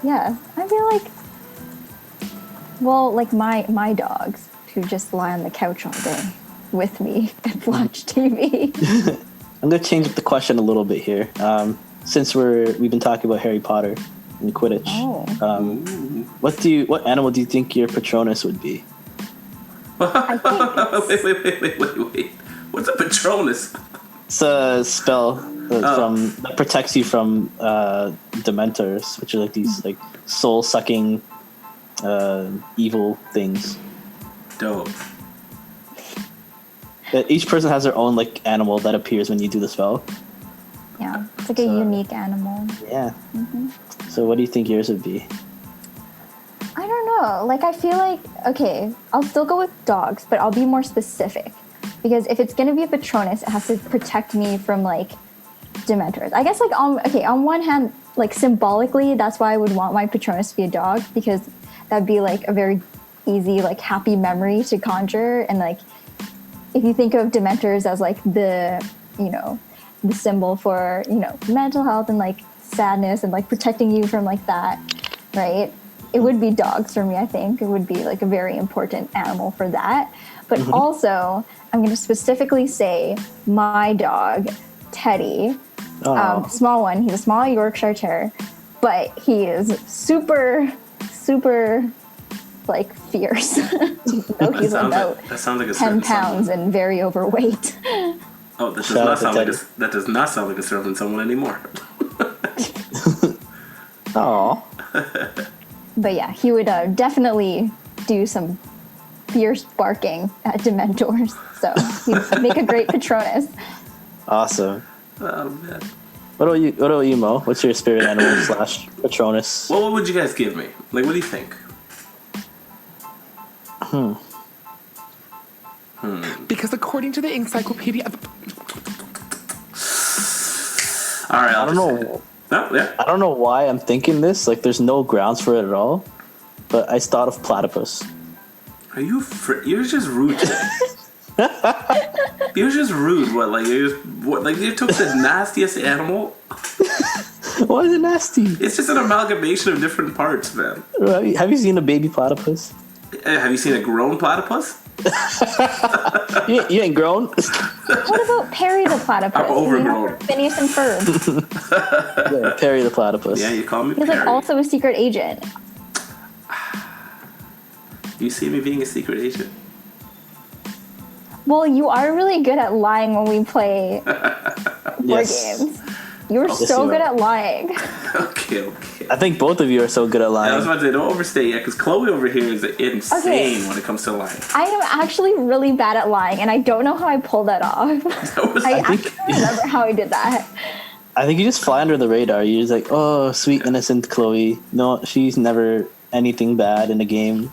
Yeah. I feel like, well, like my dogs who just lie on the couch all day with me and watch TV. I'm gonna change up the question a little bit here. Since we've been talking about Harry Potter and Quidditch. Oh. What animal do you think your Patronus would be? I think Wait. What's a Patronus? It's a spell that protects you from Dementors, which are like these like soul sucking evil things. Dope. Each person has their own like animal that appears when you do the spell. yeah, it's like a unique animal. Yeah. So what do you think yours would be? I don't know. Like, I feel like, okay, I'll still go with dogs, but I'll be more specific. Because if it's going to be a Patronus, it has to protect me from, like, Dementors. I guess, like, on one hand, like, symbolically, that's why I would want my Patronus to be a dog. Because that'd be, like, a very easy, like, happy memory to conjure. And, like, if you think of Dementors as, like, the symbol for, mental health and, like, sadness and, like, protecting you from, like, that, right? It would be dogs for me, I think. It would be, like, a very important animal for that. But also, I'm going to specifically say my dog, Teddy, small one. He's a small Yorkshire Terrier, but he is super, super, like, fierce. Though he's about that sounds like a 10 pounds and very overweight. Oh, that does not sound like a certain someone anymore. Oh. But yeah, he would definitely do some fierce barking at Dementors. So he'd make a great Patronus. Awesome. Oh, man. What about you, Mo? What's your spirit animal / Patronus? Well, what would you guys give me? Like, what do you think? Because according to the encyclopedia of... All right, I don't know. Oh, yeah. I don't know why I'm thinking this. Like, there's no grounds for it at all. But I thought of platypus. Are you? You're just rude today. You're just rude. What? Like you took the nastiest animal. Why is it nasty? It's just an amalgamation of different parts, man. Have you seen a baby platypus? Have you seen a grown platypus? You ain't grown. What about Perry the platypus? I'm overgrown. Phineas and Ferb. Yeah, Perry the platypus. Yeah, you call me He's Perry. like also a secret agent. You see me being a secret agent? Well, you are really good at lying when we play board games. You're so you good are. at lying. Okay. I think both of you are so good at lying. I was about to say, don't overstay yet, because Chloe over here is insane Okay. when it comes to lying. I am actually really bad at lying, and I don't know how I pulled that off. I actually remember how I did that. I think you just fly under the radar. You're just like, oh, sweet innocent Chloe. No, she's never anything bad in a game.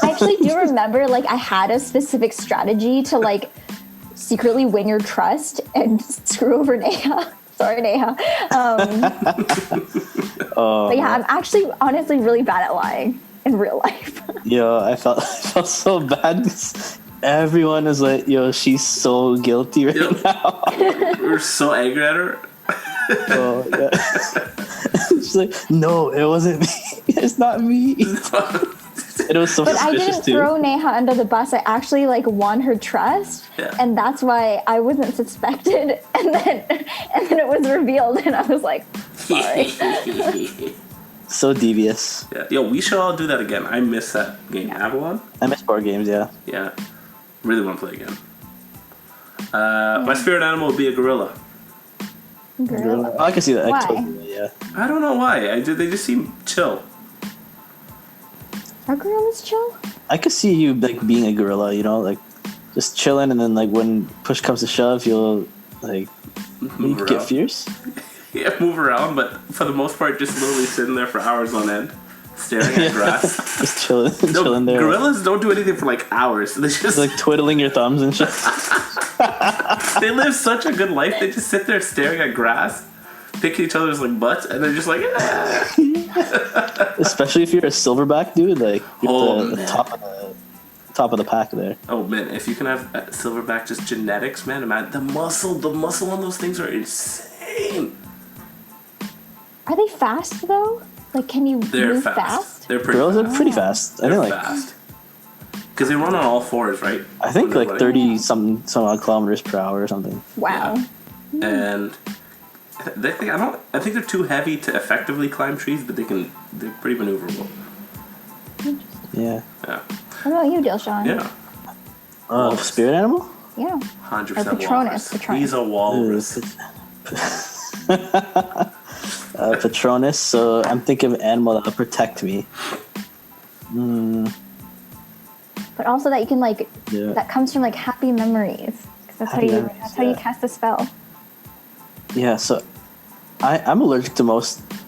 I actually do remember, like, I had a specific strategy to, like, secretly win your trust and screw over Neha. Sorry, Neha. But yeah, I'm actually honestly really bad at lying in real life. Yo, I felt so bad because everyone is like, yo, she's so guilty right now. We're so angry at her. Oh, yeah. She's like, no, it wasn't me. It's not me. It was so But I suspicious didn't too. throw Neha under the bus. I actually like won her trust, and that's why I wasn't suspected. And then it was revealed, and I was like, sorry. So devious. Yeah. Yo, we should all do that again. I miss that game. Avalon? I miss board games, yeah. Yeah. Really want to play again. My spirit animal would be a gorilla. Gorilla. I can see that. Why? Yeah. I don't know why. They just seem chill. Are gorillas chill? I could see you like being a gorilla, you know, like just chilling, and then like when push comes to shove, you'll like get fierce. Yeah, move around, but for the most part, just literally sitting there for hours on end, staring at grass. Just chilling there. Gorillas don't do anything for like hours. They just like twiddling your thumbs and shit. They live such a good life. They just sit there staring at grass, picking each other's like butts, and they're just like, Especially if you're a silverback, dude. Like you're the top of the pack there. Oh man, if you can have silverback just genetics, man, the muscle on those things are insane. Are they fast though? Like, can you move fast? They're pretty. Girls are pretty fast. I They're think like fast. Because they run on all fours, right? I think like 30 some odd kilometers per hour or something. Wow. Yeah. And I think they're too heavy to effectively climb trees, but they're pretty maneuverable. Yeah. Yeah. What about you, Dilshan? Yeah. Spirit animal? Yeah. 100% Or walrus. He's a walrus. Patronus. So I'm thinking of an animal that will protect me. But also that you can that comes from like happy memories. Because that's how you cast a spell. Yeah. So I'm allergic to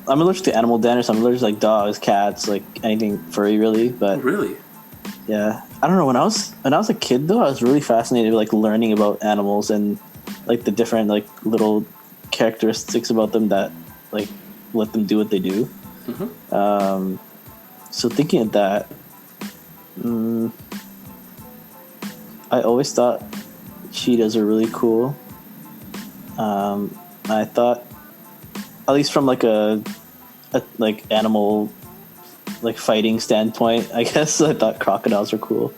I'm allergic to animal den, so I'm allergic to like dogs, cats, like anything furry, really. But really, yeah, I don't know. When I was a kid, though, I was really fascinated with like learning about animals and like the different like little characteristics about them that like let them do what they do. Mm-hmm. So thinking of that, I always thought cheetahs are really cool. I thought, at least from like a like animal like fighting standpoint, I guess I thought crocodiles are cool.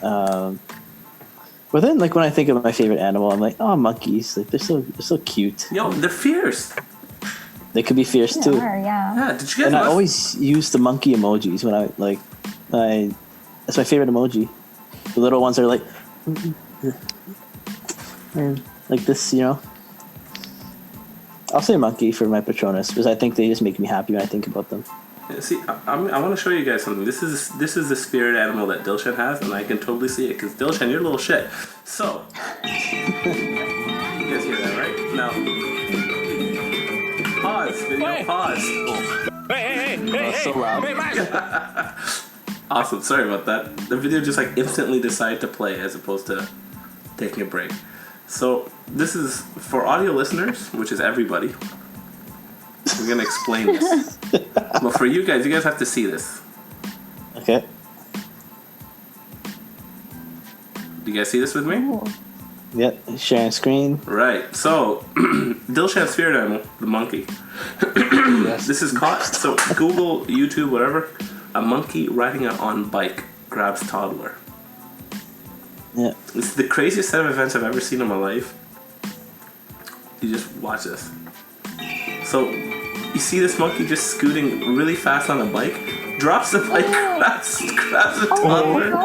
But then like when I think of my favorite animal, I'm like, oh, monkeys, like they're so cute. Yo, they're fierce. They could be fierce too. Yeah. Did you guys? And I always use the monkey emojis when that's my favorite emoji. The little ones are like this, you know. I'll say monkey for my Patronus because I think they just make me happy when I think about them. Yeah, see, I want to show you guys something. This is the spirit animal that Dilshan has, and I can totally see it because Dilshan, you're a little shit. So, you guys hear that, right? Now, pause. Video, pause. Hey, so loud. Awesome. Sorry about that. The video just like instantly decided to play as opposed to taking a break. So this is for audio listeners, which is everybody. We're gonna explain this. But for you guys have to see this. Okay. Do you guys see this with me? Ooh. Yep, sharing screen. Right. So Dilshan's spirit animal, the monkey. Yes. This is caught. So Google, YouTube, whatever. A monkey riding on bike grabs toddler. Yeah. It's the craziest set of events I've ever seen in my life. You just watch this. So, you see this monkey just scooting really fast on a bike, drops the bike, grabs the toddler,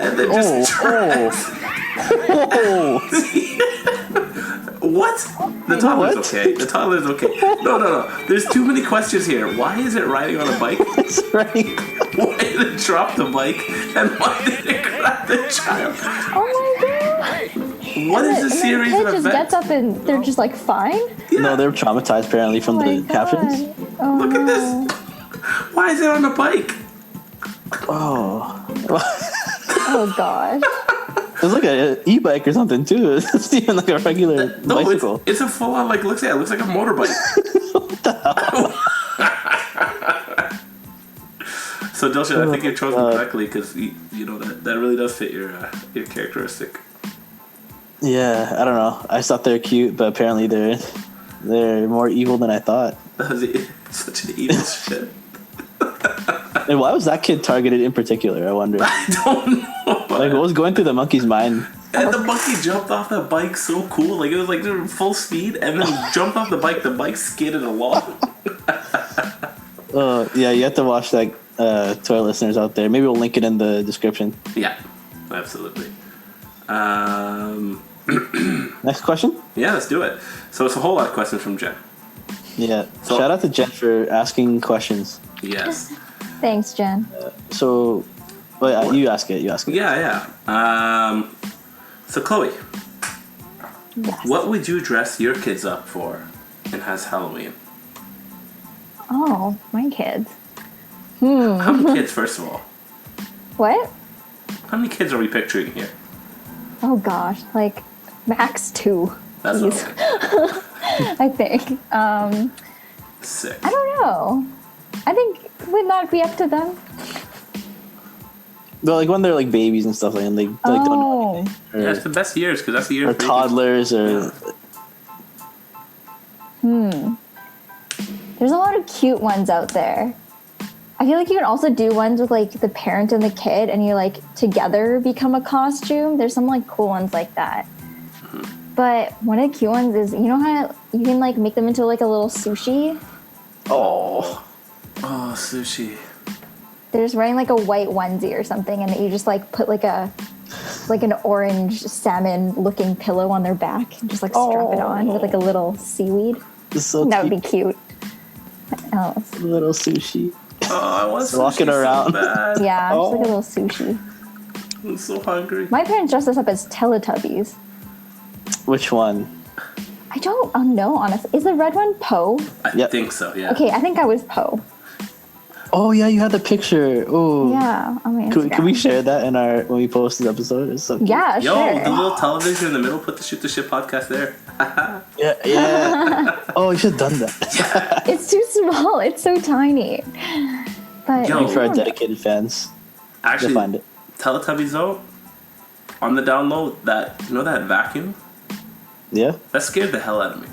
and then just drives. What? The toddler's okay. The toddler's okay. No. There's too many questions here. Why is it riding on a bike? That's right. Why did it drop the bike? And why did it grab the child? Oh my god! What is the series of events? The kid just gets up and they're just like fine? Yeah. No, they're traumatized apparently from the captions. Oh, Look at this. Why is it on a bike? Oh. Oh god. It's like an e-bike or something too. It's even like a regular bicycle. It's a full-on it looks like a motorbike. What the hell? So Dilshan, I think you chose them correctly because you know that really does fit your characteristic. Yeah, I don't know. I thought they're cute, but apparently they're more evil than I thought. That was such an evil shit. And why was that kid targeted in particular? I wonder. I don't know. Like, what was going through the monkey's mind? And the monkey jumped off the bike so cool. Like, it was like they were full speed and then jumped off the bike. The bike skidded along. Yeah, you have to watch that to our listeners out there. Maybe we'll link it in the description. Yeah, absolutely. Next question? Yeah, let's do it. So it's a whole lot of questions from Jen. Yeah. So- Shout out to Jen for asking questions. Yes. Thanks, Jen. So, you ask it. Yeah. So Chloe, Yes. what would you dress your kids up for in Has Halloween? Oh, my kids. How many kids, first of all? What? How many kids are we picturing here? Oh gosh, like max 2. That's Please. okay. I think. Sick. I don't know. I think would that be up to them? But like when they're like babies and stuff, like, and they like don't know anything. Or, Yeah, it's the best years because that's the year. or of babies. toddlers, or There's a lot of cute ones out there. I feel like you can also do ones with like the parent and the kid, and you like together become a costume. There's some like cool ones like that. But one of the cute ones is, you know how you can like make them into like a little sushi? Oh, sushi. They're just wearing like a white onesie or something, and you just like put like an orange salmon looking pillow on their back and just like strap it on with like a little seaweed. it's so That would cute. be cute. What else? Little sushi. Oh, I want sushi Walking around. so bad. Yeah, just like a Oh. little sushi. I'm so hungry. My parents dressed us up as Teletubbies. Which one? I don't know, honestly. Is the red one Poe? I Yep. think so, yeah. Okay, I think I was Poe. Oh yeah, you had the picture. Oh Yeah, on my Can we Instagram. share that in our when we post this episode? It's so cute. Yeah, Yo, sure. the little television in the middle, put the Shoot the Ship podcast there. Yeah. Oh, you should have done that. It's too small. It's so tiny. But Yo. For our dedicated fans, you'll Actually, find it. Teletubbies though, on the download, that you know that vacuum? Yeah. That scared the hell out of me.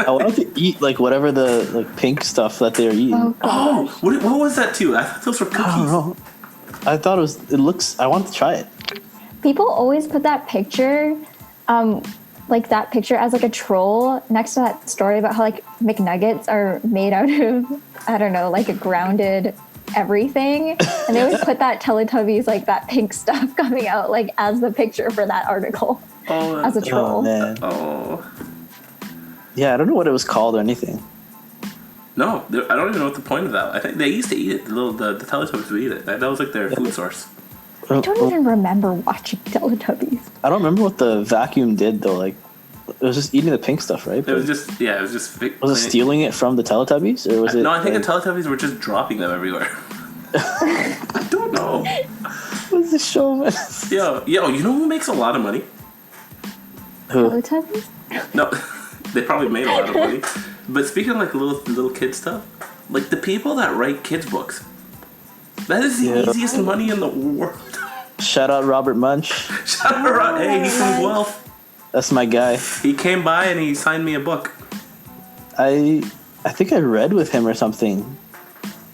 I wanted to eat like whatever the like pink stuff that they were eating. oh Oh, gosh. what was that too? I thought those were cookies. I don't know. I thought it was. It looks. I want to try it. People always put that picture, like that picture as like a troll next to that story about how like McNuggets are made out of, I don't know, like a grounded everything. And they always put that Teletubbies, like that pink stuff coming out like as the picture for that article Oh, as a Oh troll. man. oh. Yeah, I don't know what it was called or anything. No, I don't even know what the point of that. I think they used to eat it. The Teletubbies would eat it. That was like their food source. I don't even remember watching Teletubbies. I don't remember what the vacuum did though. Like, it was just eating the pink stuff, right? It was just Was it stealing it from the Teletubbies, or was it? No, I think like, the Teletubbies were just dropping them everywhere. I don't know. was the showman? Yo, you know who makes a lot of money? Who? Teletubbies? No, they probably made a lot of money. But speaking of like little kid stuff, like the people that write kids books, that is the Yeah. easiest money in the world. Shout out Robert Munch. Shout out, hey, he's from Guelph. That's my guy. He came by and he signed me a book. I think I read with him or something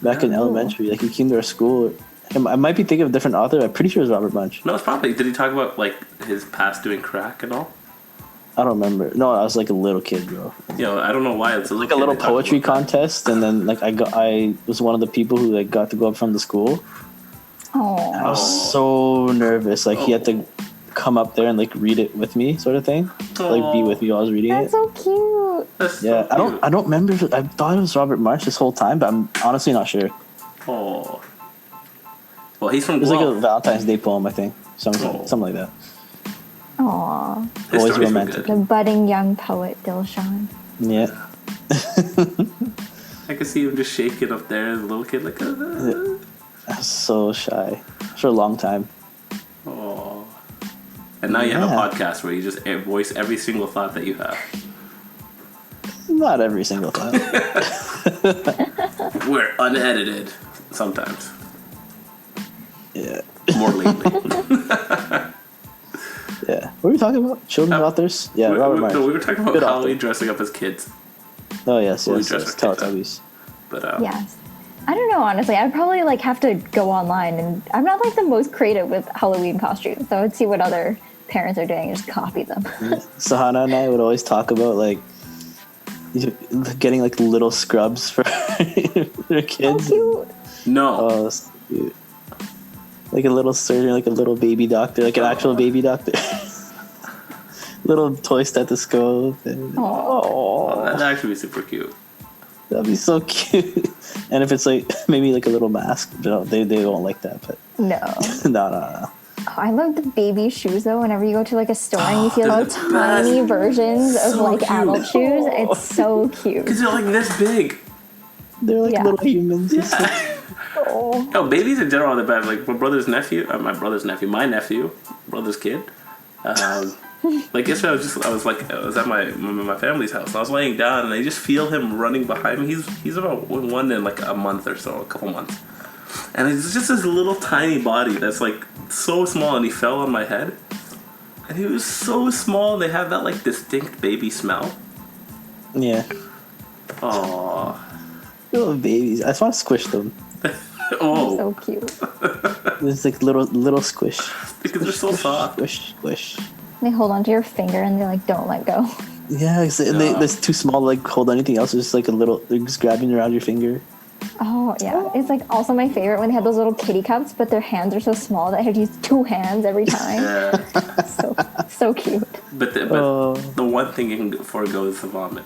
back in elementary. Like he came to our school. I might be thinking of a different author. I'm pretty sure it was Robert Munch. No, it's probably. Did he talk about like his past doing crack and all? I don't remember. No, I was like a little kid, bro. I don't know why it's Like a little poetry contest, and then like I was one of the people who like got to go up from the school. Oh. I was so nervous. Like he had to come up there and like read it with me, sort of thing. Like be with me while I was reading That's it. so cute. That's Yeah, so cute. I don't remember. I thought it was Robert March this whole time, but I'm honestly not sure. It Oh. Well, he's from was like a Guelph. Valentine's Day poem, I think. Oh. Something like that. Aw. His always stories were romantic. The good. budding young poet Dilshan. Yeah. I could see him just shaking up there as a little kid, like. I was so shy for a long time. Oh. And now you have a Yeah. podcast where you just voice every single thought that you have. Not every single time. We're unedited sometimes. Yeah. More lately. Yeah. What were we talking about? Children's authors? Yeah, Robert March. No, we were talking about Good Halloween author. dressing up as kids. Oh, yes, we yes. dress yes. our kids up. Teletubbies. But Yes. I don't know, honestly. I'd probably like have to go online, and I'm not like the most creative with Halloween costumes, so I'd see what other parents are doing and just copy them. Sahana and I would always talk about like getting like little scrubs for their So kids. cute. no. Oh, that's cute. like a little surgeon, like a little baby doctor, like an actual baby doctor. Little toy stethoscope. And, Oh, that'd actually be super cute. That'd be so cute. And if it's like maybe like a little mask, no, they won't like that. But No. no. Oh, I love the baby shoes though. Whenever you go to like a store and you see little tiny versions of like cute. adult shoes, it's so cute. Because they're like this big. They're like little humans. Oh. No, babies in general are the best. Like my brother's kid. Like yesterday, I was at my family's house. And I was laying down, and I just feel him running behind me. He's about one in like a month or so, a couple months, and it's just this little tiny body that's like so small, and he fell on my head, and he was so small. They have that like distinct baby smell. Yeah. Aww. Little babies. I just want to squish them. Oh. So cute. It's like little squish. Because they're so soft. Squish. They hold onto your finger and they're like, don't let go. Yeah, they're too small to like hold anything else. It's just like they're just grabbing around your finger. Oh, yeah. It's like also my favorite when they have those little kitty cups, but their hands are so small that I have to use 2 hands every time. Yeah. So cute. But the one thing you can forego is the vomit.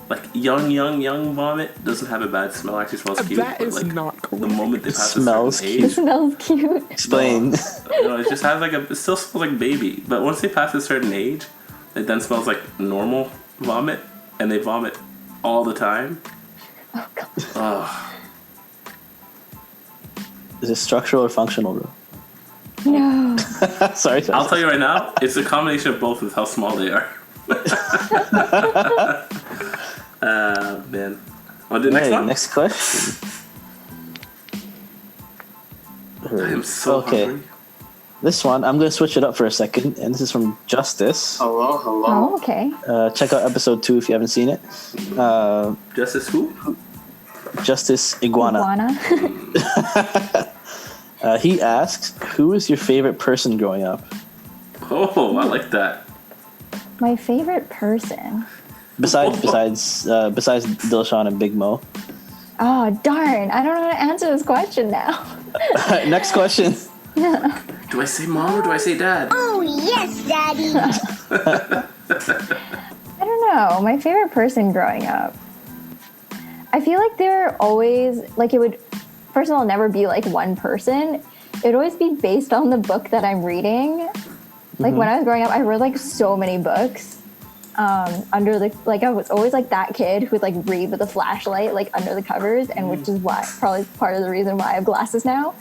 Like young vomit doesn't have a bad smell. Actually smells cute. That is like, not correct. The moment they pass Smells a certain cute. It age, smells cute. Explain. it just has like it still smells like baby. But once they pass a certain age, it then smells like normal vomit, and they vomit all the time. Oh god. Oh. Is it structural or functional, bro? No. Sorry. I'll tell you right now, it's a combination of both with how small they are. Man. On to the next one? Next question. I am so hungry. This one, I'm going to switch it up for a second, and this is from Justice. Hello. Oh, okay. Check out episode 2 if you haven't seen it. Justice who? Justice Iguana. He asks, who is your favorite person growing up? Oh, I like that. My favorite person. Besides Dilshan and Big Mo. Oh, darn. I don't know how to answer this question now. Next question. Do I say mom or do I say dad? Oh, yes, Daddy. I don't know. My favorite person growing up. I feel like they're always, like it would, first of all, never be like one person. It would always be based on the book that I'm reading. Like when I was growing up, I read like so many books. I was always like that kid who would like read with a flashlight like under the covers, and which is probably part of the reason why I have glasses now.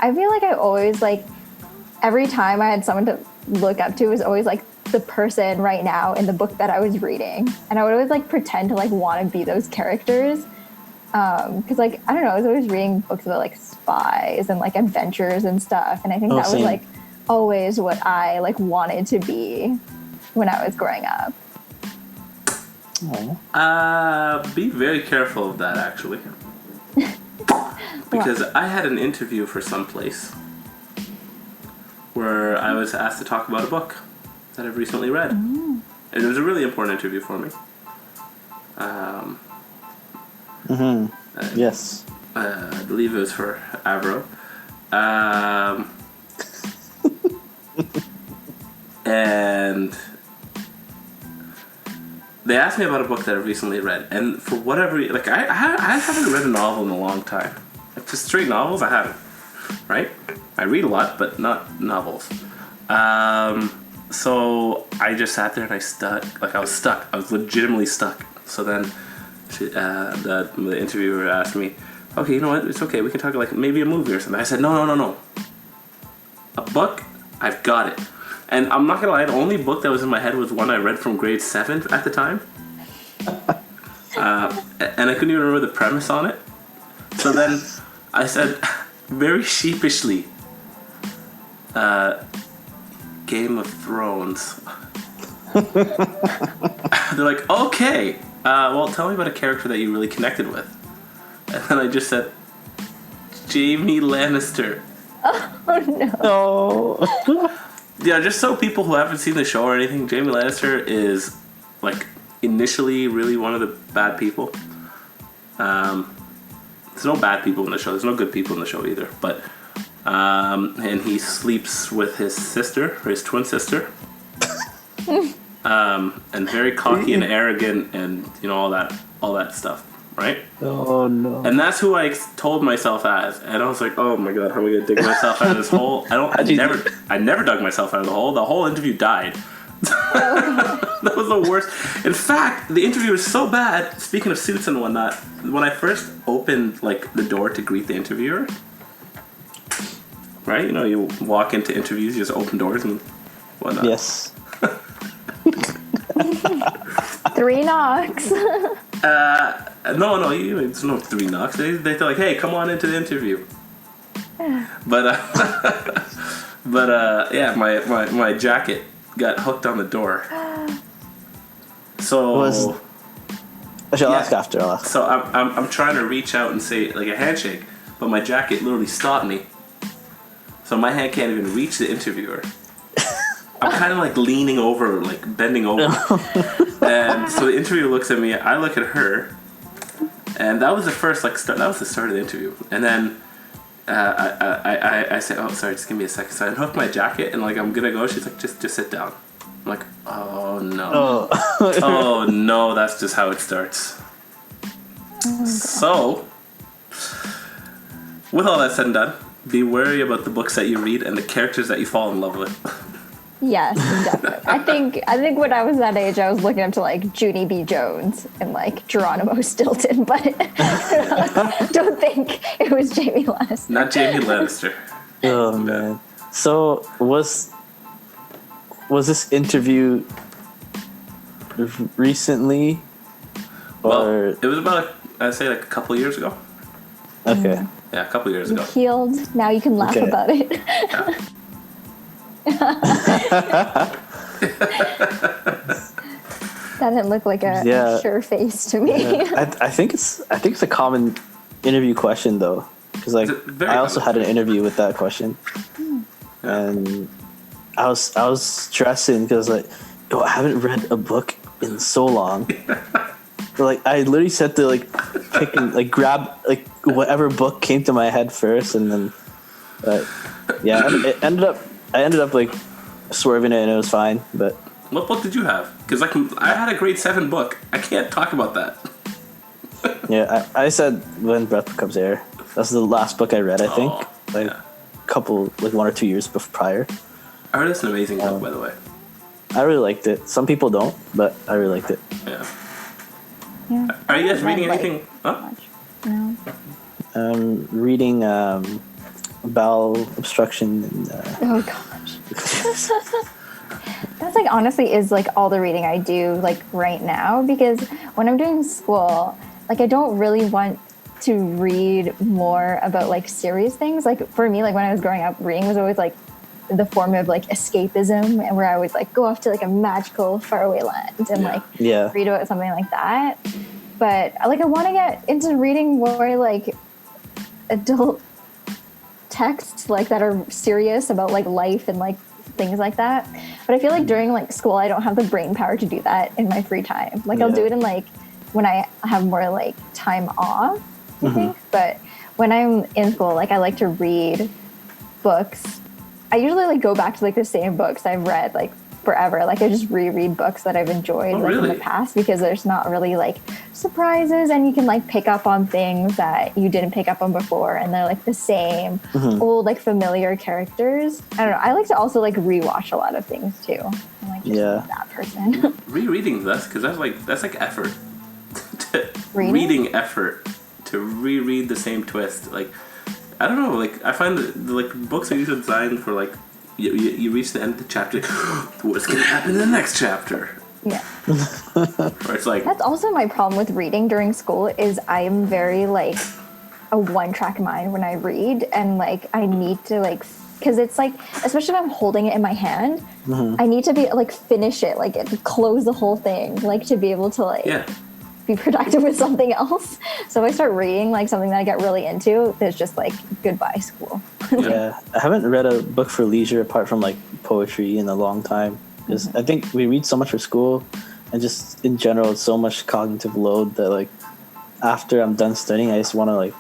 I feel like I always like every time I had someone to look up to, was always like the person right now in the book that I was reading, and I would always like pretend to like want to be those characters. Because like I don't know, I was always reading books about like spies and like adventures and stuff, and I think that was like always what I like wanted to be when I was growing up. Be very careful of that, actually. Because I had an interview for some place where I was asked to talk about a book that I've recently read. And it was a really important interview for me. Yes. I believe it was for Avro. And they asked me about a book that I recently read, and for whatever, like I haven't read a novel in a long time. Like just straight novels, I haven't. Right? I read a lot, but not novels. So I just sat there and I was stuck. I was legitimately stuck. So then the interviewer asked me, "Okay, you know what? It's okay. We can talk like maybe a movie or something." I said, "No. A book? I've got it." And I'm not gonna lie, the only book that was in my head was one I read from grade 7 at the time. And I couldn't even remember the premise on it. So then I said, very sheepishly, Game of Thrones. They're like, okay, well, tell me about a character that you really connected with. And then I just said, Jaime Lannister. Oh no. Yeah, just so people who haven't seen the show or anything, Jaime Lannister is, like, initially really one of the bad people. there's no bad people in the show. There's no good people in the show either. But and he sleeps with his sister, or his twin sister. And very cocky and arrogant, and all that stuff, right? Oh no! And that's who I told myself as, and I was like, oh my god, how am I gonna dig myself out of this hole? I never dug myself out of the hole. The whole interview died. That was the worst. In fact, the interview was so bad. Speaking of suits and whatnot, when I first opened like the door to greet the interviewer, right? You walk into interviews, you just open doors and whatnot. Yes. 3 knocks. No, it's no 3 knocks. They're like, hey, come on into the interview. But yeah, my jacket got hooked on the door. So I'll ask after. So I'm trying to reach out and say like a handshake, but my jacket literally stopped me. So my hand can't even reach the interviewer. I'm kind of like leaning over, like bending over. And so the interviewer looks at me, I look at her, and that was the first that was the start of the interview. And then I said, oh sorry, just give me a second. So I unhooked my jacket and like I'm gonna go. She's like, just sit down. I'm like, oh no. Oh no, that's just how it starts. So with all that said and done, be wary about the books that you read and the characters that you fall in love with. Yes, definitely. I think when I was that age, I was looking up to like Junie B. Jones and like Geronimo Stilton, but don't think it was Jamie Lannister. Not Jamie Lannister. Oh man! So was this interview recently? Well, it was about I'd say like a couple years ago. Okay. Yeah, a couple years ago. Healed. Now you can laugh about it. Yeah. That didn't look like a sure face to me. Yeah. I think it's a common interview question though, because like I also had an interview with that question, and I was stressing because like I haven't read a book in so long. But, like I literally said to like pick and like grab like whatever book came to my head first, and then I ended up like swerving it and it was fine. But what book did you have? Because I had a grade 7 book. I can't talk about that. Yeah, I said When Breath Becomes Air. That's the last book I read, I think. Couple 1 or 2 years prior. I heard it's an amazing book, by the way. I really liked it. Some people don't, but I really liked it. Yeah. Are you guys reading anything? No. Reading bowel obstruction and oh gosh. That's like honestly is like all the reading I do like right now, because when I'm doing school, like I don't really want to read more about like serious things. Like for me, like when I was growing up, reading was always like the form of like escapism, and where I would like go off to like a magical faraway land and read about something like that. But like I want to get into reading more like adult texts like that are serious about like life and like things like that. But I feel like during like school I don't have the brain power to do that in my free time. Like I'll do it in like when I have more like time off, I think. But when I'm in school, like I like to read books. I usually like go back to like the same books I've read like forever. Like I just reread books that I've enjoyed in the past, because there's not really like surprises, and you can like pick up on things that you didn't pick up on before, and they're like the same old like familiar characters. I don't know. I like to also like rewatch a lot of things too. I'm like just that person. Rereading this, because that's like effort. Reading effort to reread the same twist. Like I don't know. Like I find that like books are usually designed for like. You reach the end of the chapter. What's going to happen in the next chapter? Yeah. Or it's like that's also my problem with reading during school. Is I am very like a one-track mind when I read, and like I need to like, because it's like, especially if I'm holding it in my hand, I need to be like finish it, like close the whole thing, like to be able to like be productive with something else. So if I start reading like something that I get really into, it's just like goodbye school. Yeah, I haven't read a book for leisure apart from like poetry in a long time, because I think we read so much for school, and just in general it's so much cognitive load that like after I'm done studying I just want to like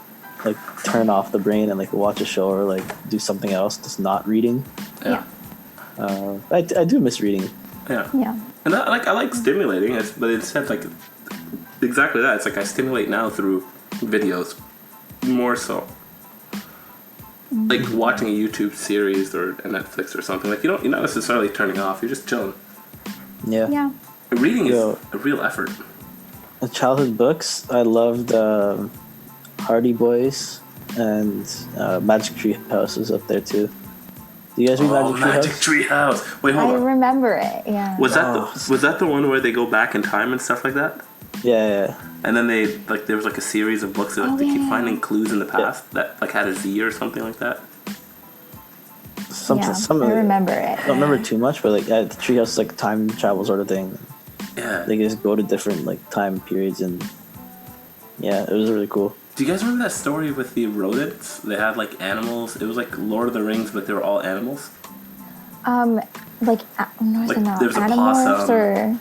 like turn off the brain and like watch a show or like do something else, just not reading. Yeah. I do miss reading. Yeah. Yeah. And I like stimulating, but instead, like, exactly that. It's like I stimulate now through videos, more so. Like watching a YouTube series or a Netflix or something. Like, you're not necessarily turning off. You're just chilling. Yeah. Yeah. Reading is a real effort. The childhood books, I loved Hardy Boys and Magic Tree House was up there too. Do you guys read Magic Tree House? Wait, hold I on. remember it. Yeah. Was that the one where they go back in time and stuff like that? Yeah. And then there was like a series of books that they keep finding clues in the past that like had a Z or something like that. Some I of remember it. I don't remember too much, but like the Treehouse is like time travel sort of thing. Yeah. They just go to different like time periods and yeah, it was really cool. Do you guys remember that story with the rodents? They had like animals. It was like Lord of the Rings, but they were all animals. Like there's a Animorphs possum. or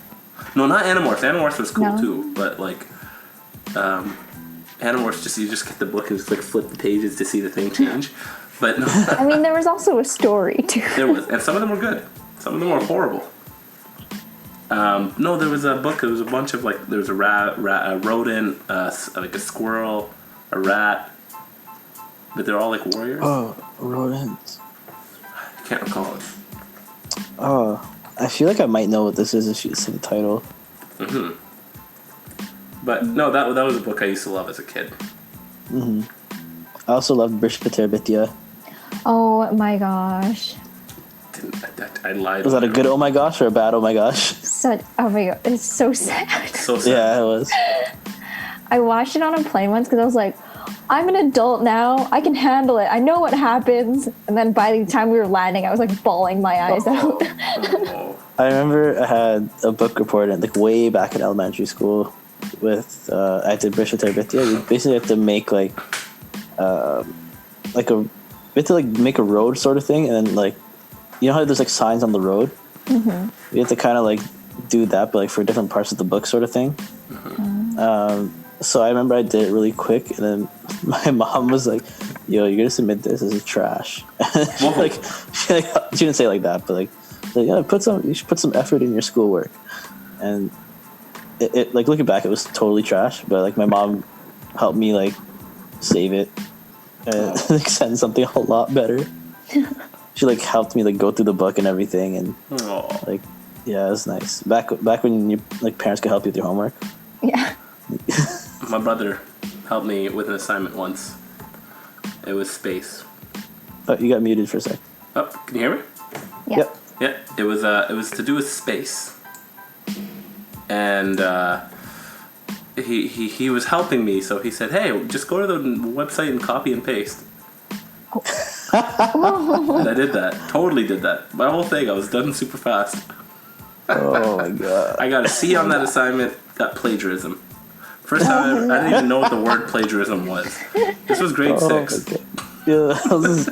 No, not Animorphs. Animorphs was cool No. too, but like Animorphs, you just get the book and just like flip the pages to see the thing change. But no, I mean, there was also a story too. there was, and some of them were good. Some of them were horrible. No, there was a book. There was a bunch of like there was a rodent, like a squirrel, a rat, but they're all like warriors. Oh, rodents. I can't recall it. Oh, I feel like I might know what this is if you see the title. Mm-hmm. But no, that was a book I used to love as a kid. Mm-hmm. I also loved Brishpaterbitya. Oh my gosh. I lied. Was that a good oh my gosh or a bad oh my gosh? Oh my god, it's so sad. So sad. Yeah, it was. I watched it on a plane once because I was like, I'm an adult now. I can handle it. I know what happens. And then by the time we were landing, I was like bawling my eyes out. I remember I had a book report like way back in elementary school with I did Brishpaterbitya. You basically have to make make a road sort of thing, and then like you know how there's like signs on the road. Mm-hmm. You have to kind of like do that, but like for different parts of the book, sort of thing. Mm-hmm. So I remember I did it really quick, and then my mom was like, "Yo, you're gonna submit this as trash." she didn't say it like that, but like yeah, you should put some effort in your schoolwork. And it like looking back, it was totally trash. But like my mom helped me like save it and like send something a lot better. She like helped me like go through the book and everything, and like yeah, it was nice. Back when your like parents could help you with your homework. Yeah. My brother helped me with an assignment once. It was space. Oh, you got muted for a sec. Oh, can you hear me? Yeah. Yep. Yeah, it was to do with space, and he was helping me. So he said, "Hey, just go to the website and copy and paste." And I did that. Totally did that. My whole thing, I was done super fast. Oh my god! I got a C on that assignment. Got plagiarism. First time I didn't even know what the word plagiarism was. This was grade 6. Okay. Yeah,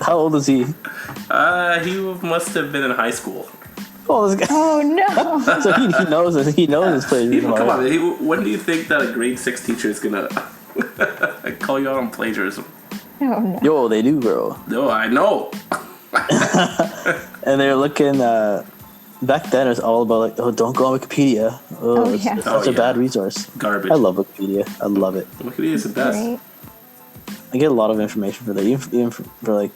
how old is he? He must have been in high school. Oh, this guy. Oh no. So he knows he knows his plagiarism. Come on, when do you think that a grade 6 teacher is gonna call you out on plagiarism? Oh no. Yo, they do, bro. No, I know. And they're looking. Back then, it was all about like, oh, don't go on Wikipedia. Oh, it's such a bad resource. Garbage. I love Wikipedia. I love it. Wikipedia is the best. Great. I get a lot of information for that, even for like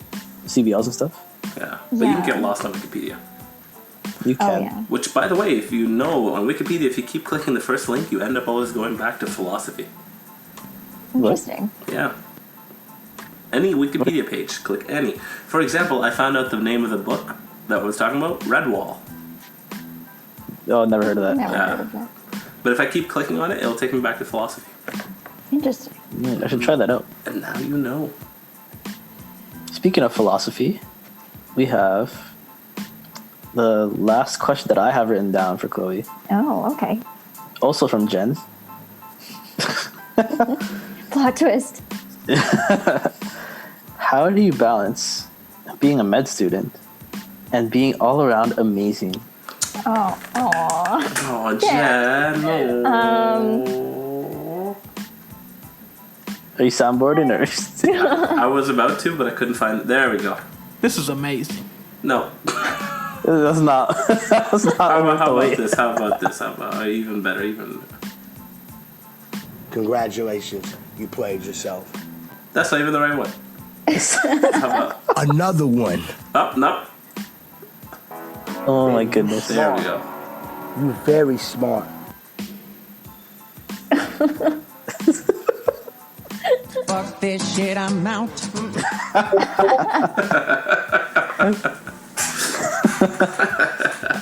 CBLs and stuff. Yeah, but you can get lost on Wikipedia. You can. Oh, yeah. Which, by the way, if you know on Wikipedia, if you keep clicking the first link, you end up always going back to philosophy. Interesting. Yeah. Any Wikipedia page, click any. For example, I found out the name of the book that I was talking about, Redwall. Oh, never heard of that. Never heard of that. But if I keep clicking on it, it'll take me back to philosophy. Interesting. Man, I should try that out. And now you know. Speaking of philosophy, we have the last question that I have written down for Chloe. Oh, okay. Also from Jen. Plot twist. How do you balance being a med student and being all around amazing? Oh, aw. Oh, Jen. Are you soundboarding or? I was about to, but I couldn't find it. There we go. This is amazing. No. That's not. That's not. How about this? How about this? How about even better? Even. Congratulations, you played yourself. That's not even the right one. How about another one? Oh, no. Oh my goodness. There we go. You're very smart. Fuck this shit, I'm out.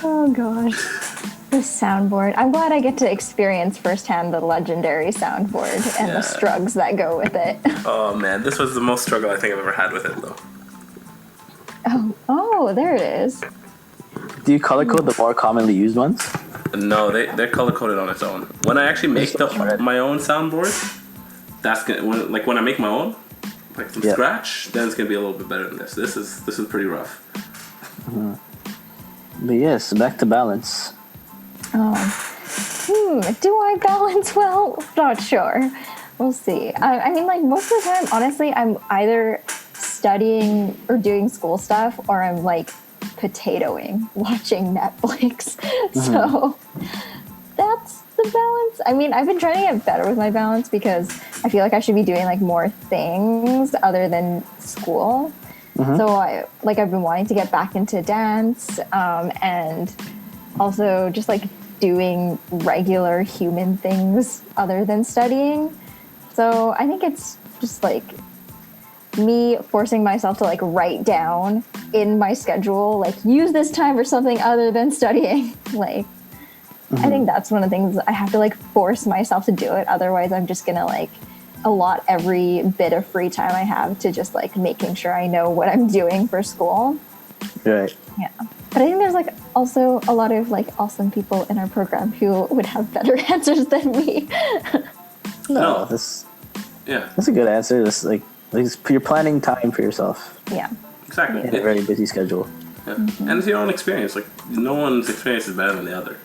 Oh gosh. The soundboard. I'm glad I get to experience firsthand the legendary soundboard and the struggles that go with it. Oh man, this was the most struggle I think I've ever had with it though. Oh, there it is. Do you color code the more commonly used ones? No, they're color coded on its own. When I actually make my own soundboard, that's gonna when I make my own, like from scratch, then it's gonna be a little bit better than this. This is pretty rough. Mm-hmm. But yes, back to balance. Do I balance well? Not sure. We'll see. I mean, like most of the time, honestly, I'm either studying or doing school stuff, or I'm like potatoing, watching Netflix. So that's the balance. I mean, I've been trying to get better with my balance because I feel like I should be doing like more things other than school. So I've been wanting to get back into dance, and also just like doing regular human things other than studying. So I think it's just like me forcing myself to like write down in my schedule, like use this time for something other than studying. Like, I think that's one of the things I have to like force myself to do it. Otherwise I'm just gonna like allot every bit of free time I have to just like making sure I know what I'm doing for school. Right. Yeah. But I think there's like also a lot of like awesome people in our program who would have better answers than me. No. That's a good answer. That's like you're planning time for yourself. Yeah. Exactly. In a very busy schedule. Yeah. And it's your own experience. Like no one's experience is better than the other.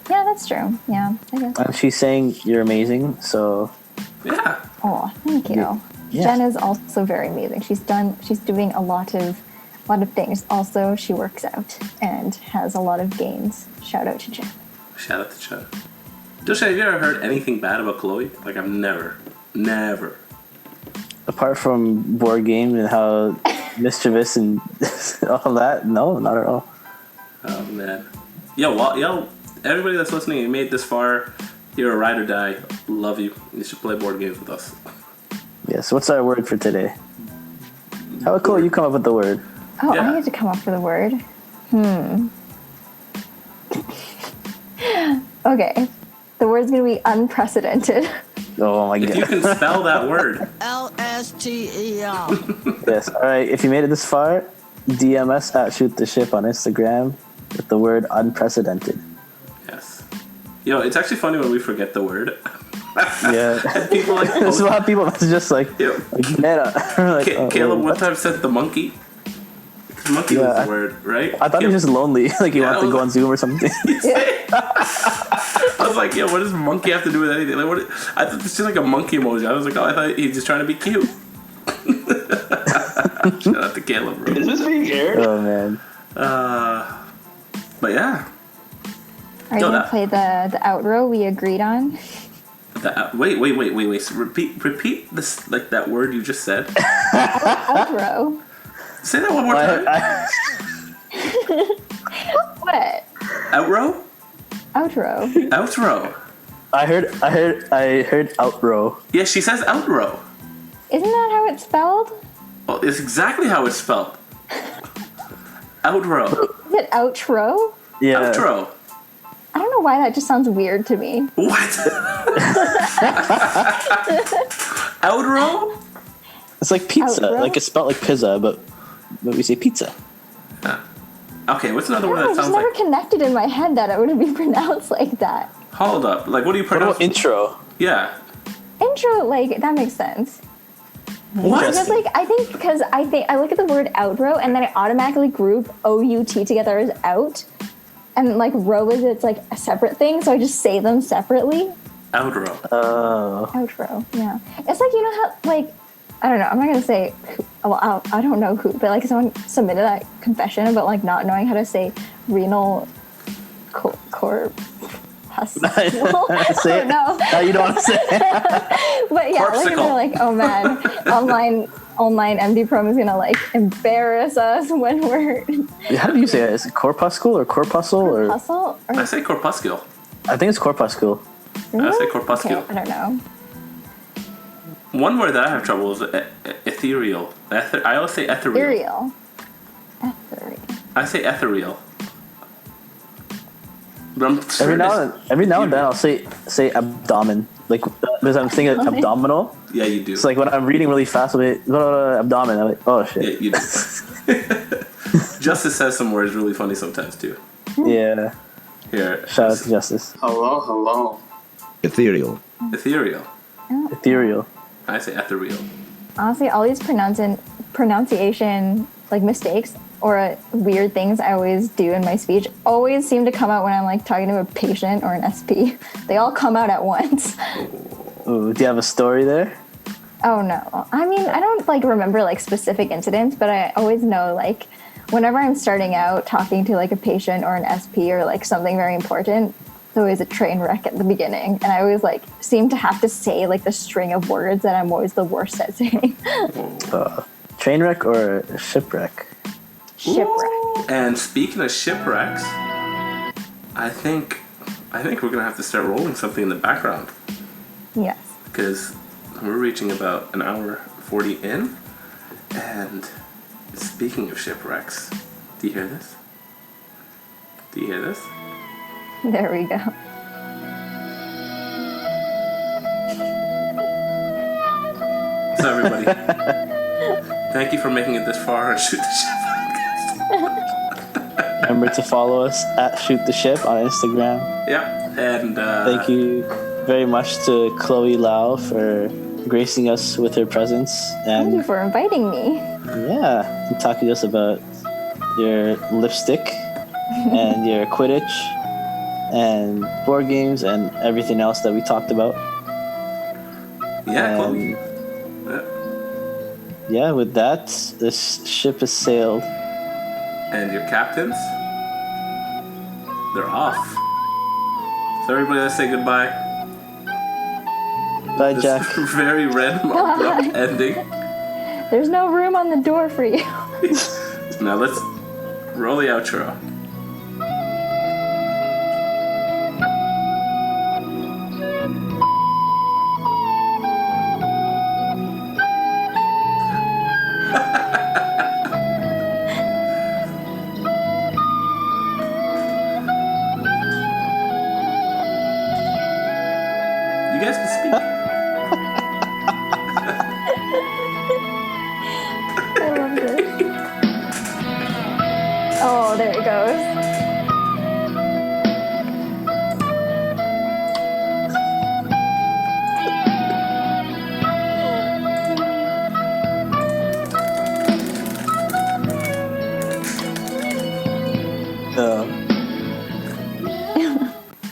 Yeah, that's true. Yeah, I guess. And she's saying you're amazing, so. Yeah. Oh, thank you. Yeah. Jen is also very amazing. She's doing a lot of things. Also, she works out and has a lot of gains. Shout out to Jen. Shout out to Jen. Dosha, have you ever heard anything bad about Chloe? Like I've never. Apart from board games and how mischievous and all that, no, not at all. Oh man. Yo, everybody that's listening, you made this far. You're a ride or die. Love you. You should play board games with us. Yes. What's our word for today? How about Chloe? You come up with the word. Oh, I need to come up with a word. Okay. The word's gonna be unprecedented. Oh my god. If you can spell that word. LSTER. Yes. All right. If you made it this far, DM us at shoottheship on Instagram with the word unprecedented. Yes. Yo, it's actually funny when we forget the word. Yeah. And people like there's a lot of people that's just like meta. Like, Caleb one time said the monkey. The monkey was the word, right? I thought he was just lonely, like he wanted to go on Zoom or something. I was like, yeah, what does monkey have to do with anything? Like, I thought it's just like a monkey emoji. I was like, oh, I thought he's just trying to be cute. Shout out to Caleb, bro. Is this being aired? Oh man. But yeah. Are you gonna play the outro we agreed on? Wait. So repeat this, like that word you just said. Outro. Say that one more time. What? Outro. I heard outro. Yeah, she says outro. Isn't that how it's spelled? Well, it's exactly how it's spelled. Outro. Is it outro? Yeah. Outro. I don't know why that just sounds weird to me. What? Outro? It's like pizza. Outro? Like it's spelled like pizza, but we say pizza. Okay, what's another word that It's sounds never like? connected in my head that it would be pronounced like that. Hold up. Like, what do you pronounce? What about intro? Yeah. Intro, like, that makes sense. What? Because, like, I look at the word outro and then I automatically group O-U-T together as out. And, like, row is it's, like, a separate thing, so I just say them separately. Outro. Outro, yeah. It's like, you know how, like, I don't know, I'm not going to say, well, I don't know who, but like someone submitted that confession about like not knowing how to say renal corpuscle. Say it. No. No, you don't want to say it. But yeah, like, they're like, oh man, online MD Prom is going to like embarrass us when we're... How do you say it? Is it corpuscle or corpuscle? Corpuscle? I say corpuscle. I think it's corpuscle. Really? I say corpuscle. Okay, I don't know. One word that I have trouble is ethereal. I always say ethereal. Ethereal. I say ethereal. But I'm every now and then I'll say abdomen, like because I'm thinking abdominal. Yeah, you do. It's like when I'm reading really fast, I'll be abdomen. I'm like, oh shit. Yeah, you do. Justice says some words really funny sometimes too. Yeah. Here. Shout out to Justice. Hello. Ethereal. Ethereal. Oh. Ethereal. I say ethereal. Honestly, all these pronunciation like mistakes or weird things I always do in my speech always seem to come out when I'm like talking to a patient or an SP. They all come out at once. Ooh, do you have a story there? Oh no. I mean, I don't like remember like specific incidents, but I always know like whenever I'm starting out talking to like a patient or an SP or like something very important, there's always a train wreck at the beginning, and I always like seem to have to say like the string of words that I'm always the worst at saying. Train wreck or shipwreck? Shipwreck. And speaking of shipwrecks, I think we're gonna have to start rolling something in the background. Yes. Because we're reaching about an hour 40 in, and speaking of shipwrecks, do you hear this? Do you hear this? There we go. So everybody, thank you for making it this far on Shoot the Ship Podcast. Remember to follow us at Shoot the Ship on Instagram. Yeah, and thank you very much to Chloe Lau for gracing us with her presence. And thank you for inviting me. Yeah, and talking to us about your lipstick and your Quidditch and board games and everything else that we talked about. Yeah, Chloe. Yeah, with that, this ship has sailed. And your captains, they're off. So everybody, let's say goodbye. Bye, this Jack. Very random abrupt ending. There's no room on the door for you. Now let's roll the outro. You guys can speak. I love this. Oh, there it goes.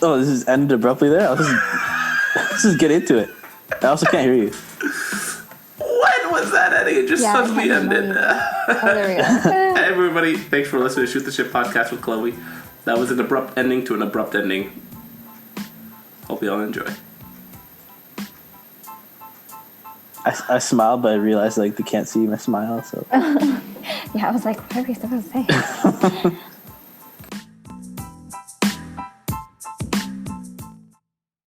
Oh, this is ended abruptly there? Let's just get into it. I also can't hear you. When was that ending? It just suddenly ended. Oh, there we go. Hey everybody, thanks for listening to Shoot the Ship Podcast with Chloe. That was an abrupt ending to an abrupt ending. Hope you all enjoy. I smiled, but I realized like they can't see my smile, so Yeah, I was like, what are we supposed to say?